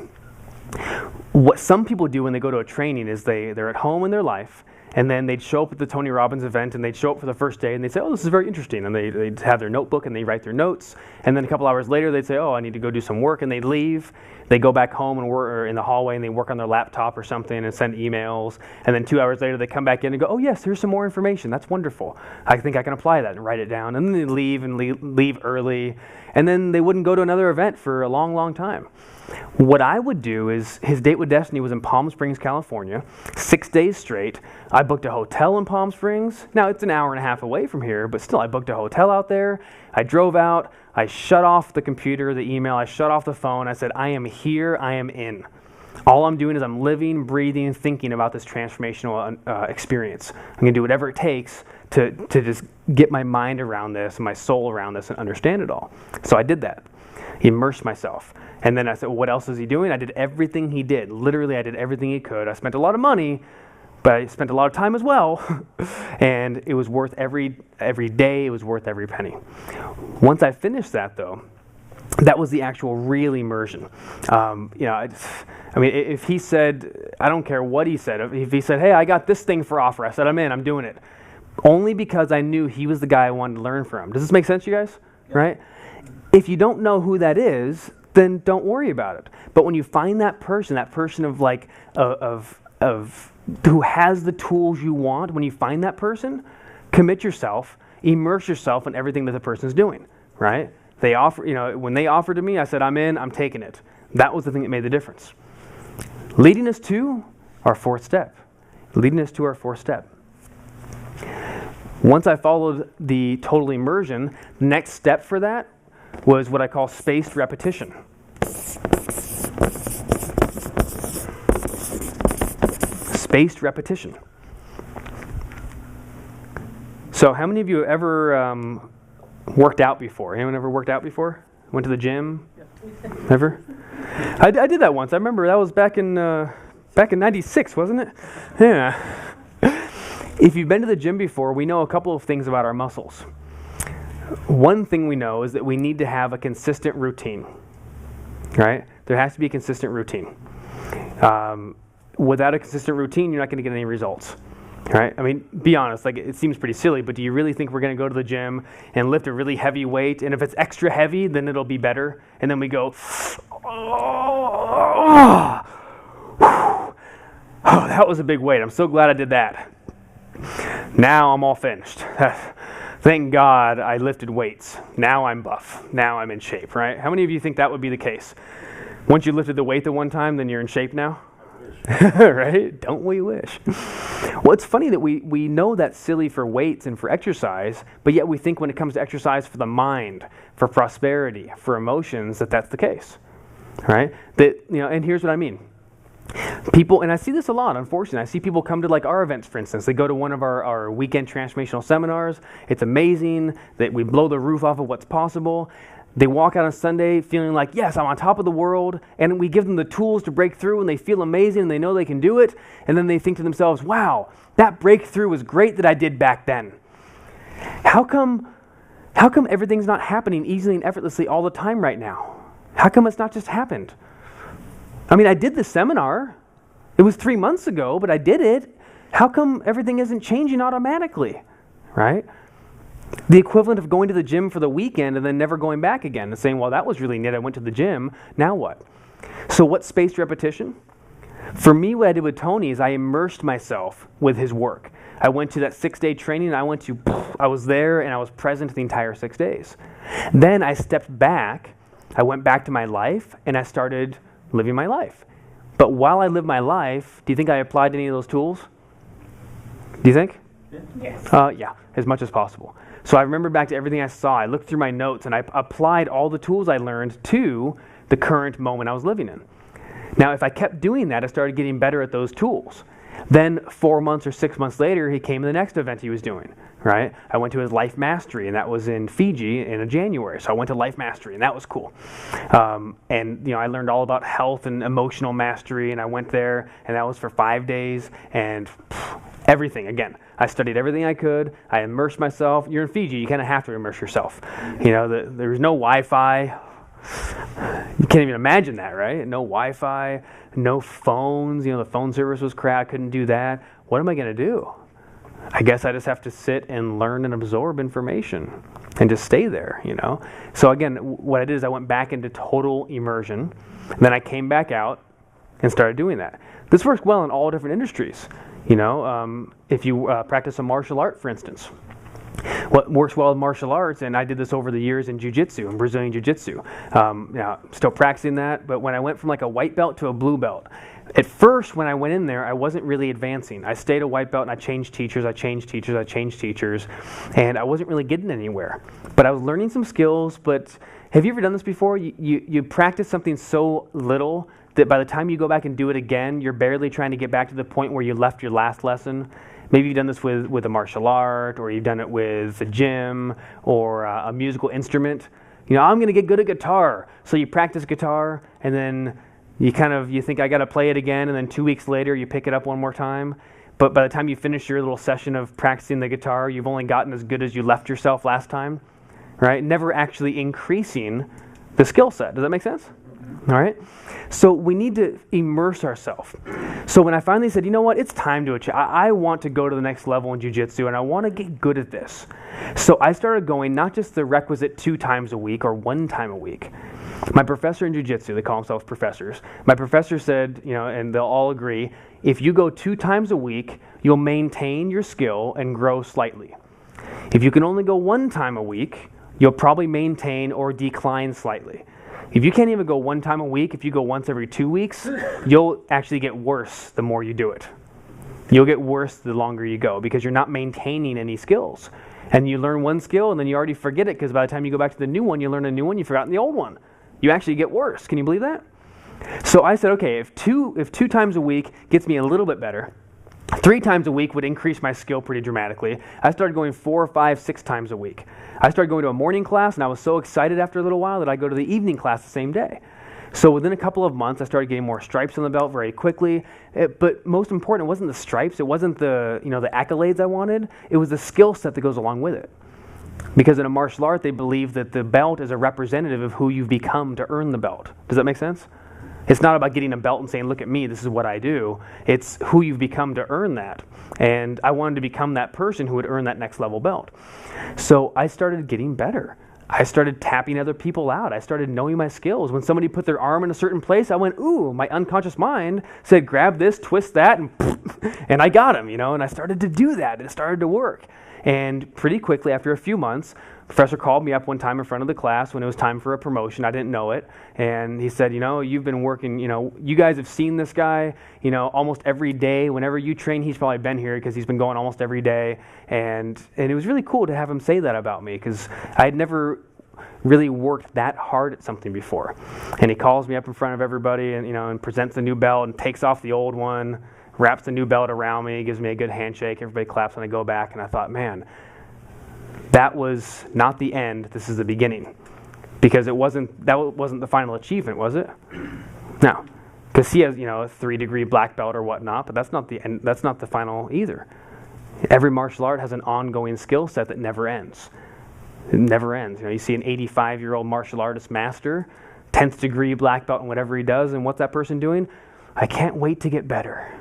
What some people do when they go to a training is they're at home in their life, and then they'd show up at the Tony Robbins event, and they'd show up for the first day, and they'd say, oh, this is very interesting, and they'd have their notebook, and they write their notes, and then a couple hours later, they'd say, oh, I need to go do some work, and they'd leave. They go back home and work or in the hallway, and they work on their laptop or something and send emails, and then 2 hours later, they come back in and go, oh, yes, here's some more information. That's wonderful. I think I can apply that and write it down, and then they leave and leave early, and then they wouldn't go to another event for a long, long time. What I would do is, his Date with Destiny was in Palm Springs, California, 6 days straight. I booked a hotel in Palm Springs. Now, it's an hour and a half away from here, but still, I booked a hotel out there. I drove out. I shut off the computer, the email. I shut off the phone. I said, I am here. I am in. All I'm doing is I'm living, breathing, thinking about this transformational experience. I'm going to do whatever it takes to just get my mind around this, my soul around this, and understand it all. So I did that. Immersed myself. And then I said, well, what else is he doing? I did everything he did. Literally, I did everything he could. I spent a lot of money, but I spent a lot of time as well. And it was worth every day. It was worth every penny. Once I finished that, though, that was the actual real immersion. If he said, I don't care what he said. If he said, hey, I got this thing for offer, I said, I'm in, I'm doing it. Only because I knew he was the guy I wanted to learn from. Does this make sense, you guys? Yeah. Right? If you don't know who that is, then don't worry about it. But when you find that person who has the tools you want, when you find that person, commit yourself, immerse yourself in everything that the person's doing, right? They offer, when they offered to me, I said, I'm in, I'm taking it. That was the thing that made the difference. Leading us to our fourth step. Leading us to our fourth step. Once I followed the total immersion, the next step for that was what I call spaced repetition. Spaced repetition. So how many of you ever worked out before? Anyone ever worked out before? Went to the gym? Ever? I did that once. I remember that was back in '96, wasn't it? Yeah. If you've been to the gym before, we know a couple of things about our muscles. One thing we know is that we need to have a consistent routine, right? There has to be a consistent routine. Without a consistent routine, you're not going to get any results, right? I mean, be honest, it seems pretty silly, but do you really think we're going to go to the gym and lift a really heavy weight, and if it's extra heavy, then it'll be better, and then we go, oh, that was a big weight. I'm so glad I did that. Now I'm all finished. Thank God I lifted weights. Now I'm buff. Now I'm in shape, right? How many of you think that would be the case? Once you lifted the weight the one time, then you're in shape now? Right? Don't we wish? Well, it's funny that we know that's silly for weights and for exercise, but yet we think when it comes to exercise for the mind, for prosperity, for emotions, that's the case, right? And here's what I mean. People, and I see this a lot, unfortunately. I see people come to our events, for instance. They go to one of our weekend transformational seminars. It's amazing that we blow the roof off of what's possible. They walk out on Sunday feeling like, yes, I'm on top of the world, and we give them the tools to break through, and they feel amazing, and they know they can do it, and then they think to themselves, wow, that breakthrough was great that I did back then. How come everything's not happening easily and effortlessly all the time right now? How come it's not just happened? I mean, I did the seminar. It was 3 months ago, but I did it. How come everything isn't changing automatically, right? The equivalent of going to the gym for the weekend and then never going back again and saying, well, that was really neat. I went to the gym. Now what? So what's spaced repetition? For me, what I did with Tony is I immersed myself with his work. I went to that 6-day training. I was there and I was present the entire 6 days. Then I stepped back. I went back to my life and I started living my life. But while I lived my life, do you think I applied any of those tools? Do you think? Yes. Yeah, as much as possible. So I remember back to everything I saw. I looked through my notes and I applied all the tools I learned to the current moment I was living in. Now, if I kept doing that, I started getting better at those tools. Then 4 months or 6 months later, he came to the next event he was doing, right? I went to his Life Mastery, and that was in Fiji in January. So I went to Life Mastery, and that was cool. And I learned all about health and emotional mastery, and I went there, and that was for 5 days, and everything. Again, I studied everything I could. I immersed myself. You're in Fiji, you kind of have to immerse yourself. There's no Wi-Fi. You can't even imagine that, right? No Wi-Fi, no phones. The phone service was crap. I couldn't do that. What am I going to do? I guess I just have to sit and learn and absorb information and just stay there, So again, what I did is I went back into total immersion. Then I came back out and started doing that. This works well in all different industries. If you practice a martial art, for instance. What works well in martial arts, and I did this over the years in jiu-jitsu, in Brazilian jiu-jitsu. Still practicing that, but when I went from like a white belt to a blue belt, at first when I went in there, I wasn't really advancing. I stayed a white belt and I changed teachers, and I wasn't really getting anywhere. But I was learning some skills, but have you ever done this before? You practice something so little that by the time you go back and do it again, you're barely trying to get back to the point where you left your last lesson. Maybe you've done this with a martial art, or you've done it with a gym, or a musical instrument. I'm going to get good at guitar. So you practice guitar, and then you think I got to play it again, and then 2 weeks later you pick it up one more time. But by the time you finish your little session of practicing the guitar, you've only gotten as good as you left yourself last time, right? Never actually increasing the skill set. Does that make sense? All right. So we need to immerse ourselves. So when I finally said, you know what, it's time to achieve. I want to go to the next level in jiu-jitsu, and I want to get good at this. So I started going not just the requisite 2 times a week or 1 time a week. My professor in jiu-jitsu, they call themselves professors. My professor said, and they'll all agree, if you go 2 times a week, you'll maintain your skill and grow slightly. If you can only go 1 time a week, you'll probably maintain or decline slightly. If you can't even go 1 time a week, if you go once every 2 weeks, you'll actually get worse the more you do it. You'll get worse the longer you go because you're not maintaining any skills. And you learn one skill and then you already forget it because by the time you go back to the new one, you learn a new one, you've forgotten the old one. You actually get worse. Can you believe that? So I said, okay, if two times a week gets me a little bit better, 3 times a week would increase my skill pretty dramatically. I started going 4, 5, 6 times a week. I started going to a morning class, and I was so excited after a little while that I go to the evening class the same day. So within a couple of months, I started getting more stripes on the belt very quickly. But most important, it wasn't the stripes. It wasn't the accolades I wanted. It was the skill set that goes along with it. Because in a martial art, they believe that the belt is a representative of who you've become to earn the belt. Does that make sense? It's not about getting a belt and saying, look at me, this is what I do. It's who you've become to earn that. And I wanted to become that person who would earn that next level belt. So I started getting better. I started tapping other people out. I started knowing my skills. When somebody put their arm in a certain place, I went, ooh, my unconscious mind said, grab this, twist that, and I got him, and I started to do that, and it started to work. And pretty quickly, after a few months, professor called me up one time in front of the class when it was time for a promotion. I didn't know it. And he said, you've been working, you guys have seen this guy, almost every day. Whenever you train, he's probably been here because he's been going almost every day. And it was really cool to have him say that about me because I had never really worked that hard at something before. And he calls me up in front of everybody and, and presents the new belt and takes off the old one, wraps the new belt around me, gives me a good handshake. Everybody claps when I go back. And I thought, man, that was not the end. This is the beginning. because that wasn't the final achievement, was it? No, because he has, you know, a 3-degree black belt or whatnot, but that's not the end, that's not the final either. Every martial art has an ongoing skill set that never ends. It never ends. You know, you see an 85-year-old martial artist master, 10th degree black belt in whatever he does, and what's that person doing? I can't wait to get better.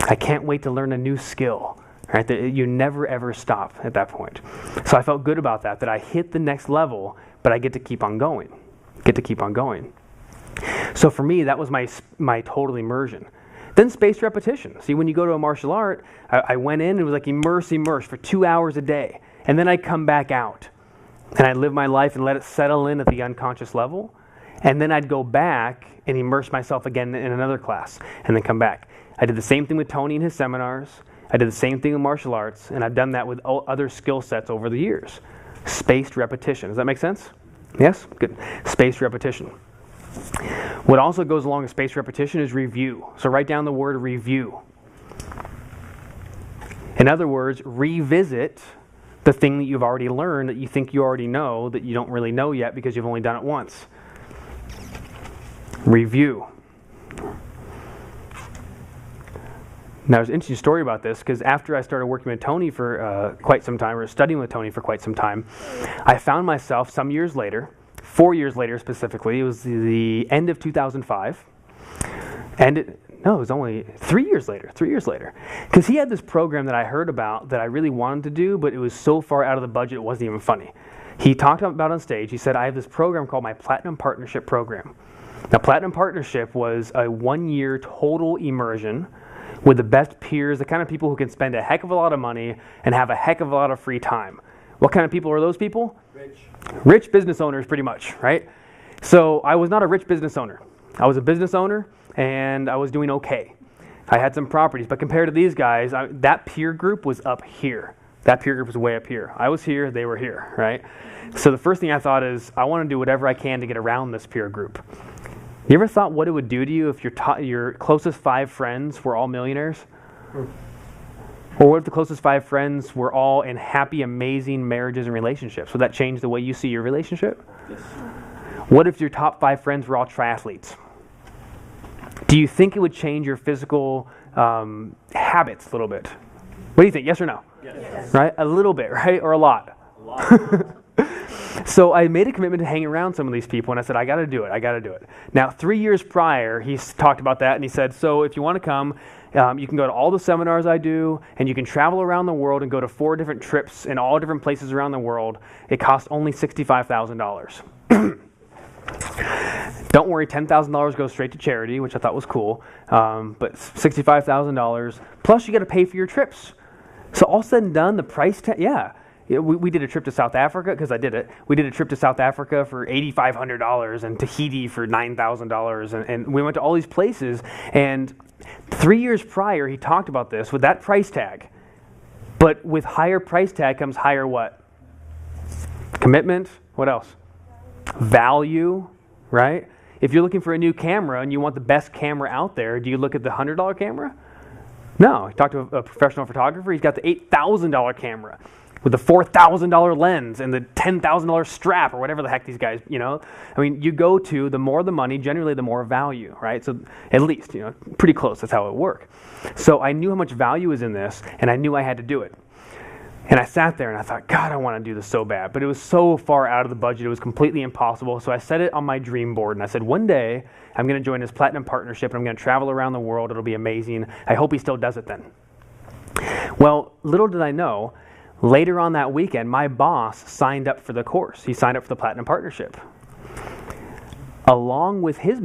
I can't wait to learn a new skill. Right? You never ever stop at that point. So I felt good about that I hit the next level, but I get to keep on going. So for me, that was my total immersion. Then spaced repetition. See, when you go to a martial art, I went in and it was like immerse for 2 hours a day. And then I'd come back out. And I'd live my life and let it settle in at the unconscious level. And then I'd go back and immerse myself again in another class. And then come back. I did the same thing with Tony in his seminars. I did the same thing with martial arts. And I've done that with other skill sets over the years. Spaced repetition. Does that make sense? Yes? Good. Spaced repetition. What also goes along with spaced repetition is review. So write down the word review. In other words, revisit the thing that you've already learned that you think you already know that you don't really know yet because you've only done it once. Review. Now, there's an interesting story about this because after I started working with Tony for quite some time, or studying with Tony for quite some time, I found myself some years later, 4 years later specifically, it was the end of 2005, and no, it was only 3 years later, because he had this program that I heard about that I really wanted to do, but it was so far out of the budget it wasn't even funny. He talked about on stage, he said, I have this program called my Platinum Partnership Program. Now, Platinum Partnership was a 1-year total immersion with the best peers, the kind of people who can spend a heck of a lot of money and have a heck of a lot of free time. What kind of people are those people? Rich business owners, pretty much, right? So I was not a rich business owner. I was a business owner, and I was doing okay. I had some properties, but compared to these guys, that peer group was up here. That peer group was way up here. I was here, they were here, right? So the first thing I thought is, I want to do whatever I can to get around this peer group. You ever thought what it would do to you if your closest 5 friends were all millionaires? Or what if the closest 5 friends were all in happy, amazing marriages and relationships? Would that change the way you see your relationship? Yes. What if your top 5 friends were all triathletes? Do you think it would change your physical habits a little bit? What do you think? Yes or no? Yes. Right? A little bit, right? Or a lot? A lot. So I made a commitment to hang around some of these people, and I said, I got to do it. Now, 3 years prior, he talked about that, and he said, so if you want to come, you can go to all the seminars I do, and you can travel around the world and go to 4 different trips in all different places around the world. It costs only $65,000. Don't worry, $10,000 goes straight to charity, which I thought was cool, but $65,000, plus you got to pay for your trips. So all said and done, the price tag, we did a trip to South Africa, because I did it. We did a trip to South Africa for $8,500 and Tahiti for $9,000. And we went to all these places. And 3 years prior, he talked about this with that price tag. But with higher price tag comes higher what? Commitment. What else? Value, right? If you're looking for a new camera and you want the best camera out there, do you look at the $100 camera? No. He talked to a professional photographer. He's got the $8,000 camera with the $4,000 lens and the $10,000 strap or whatever the heck these guys, I mean, you go to the more the money, generally the more value, right? So at least, pretty close. That's how it worked. So I knew how much value was in this, and I knew I had to do it. And I sat there and I thought, God, I want to do this so bad. But it was so far out of the budget. It was completely impossible. So I set it on my dream board. And I said, one day I'm going to join this Platinum Partnership and I'm going to travel around the world. It'll be amazing. I hope he still does it then. Well, little did I know, later on that weekend, my boss signed up for the course. He signed up for the Platinum Partnership. Along with his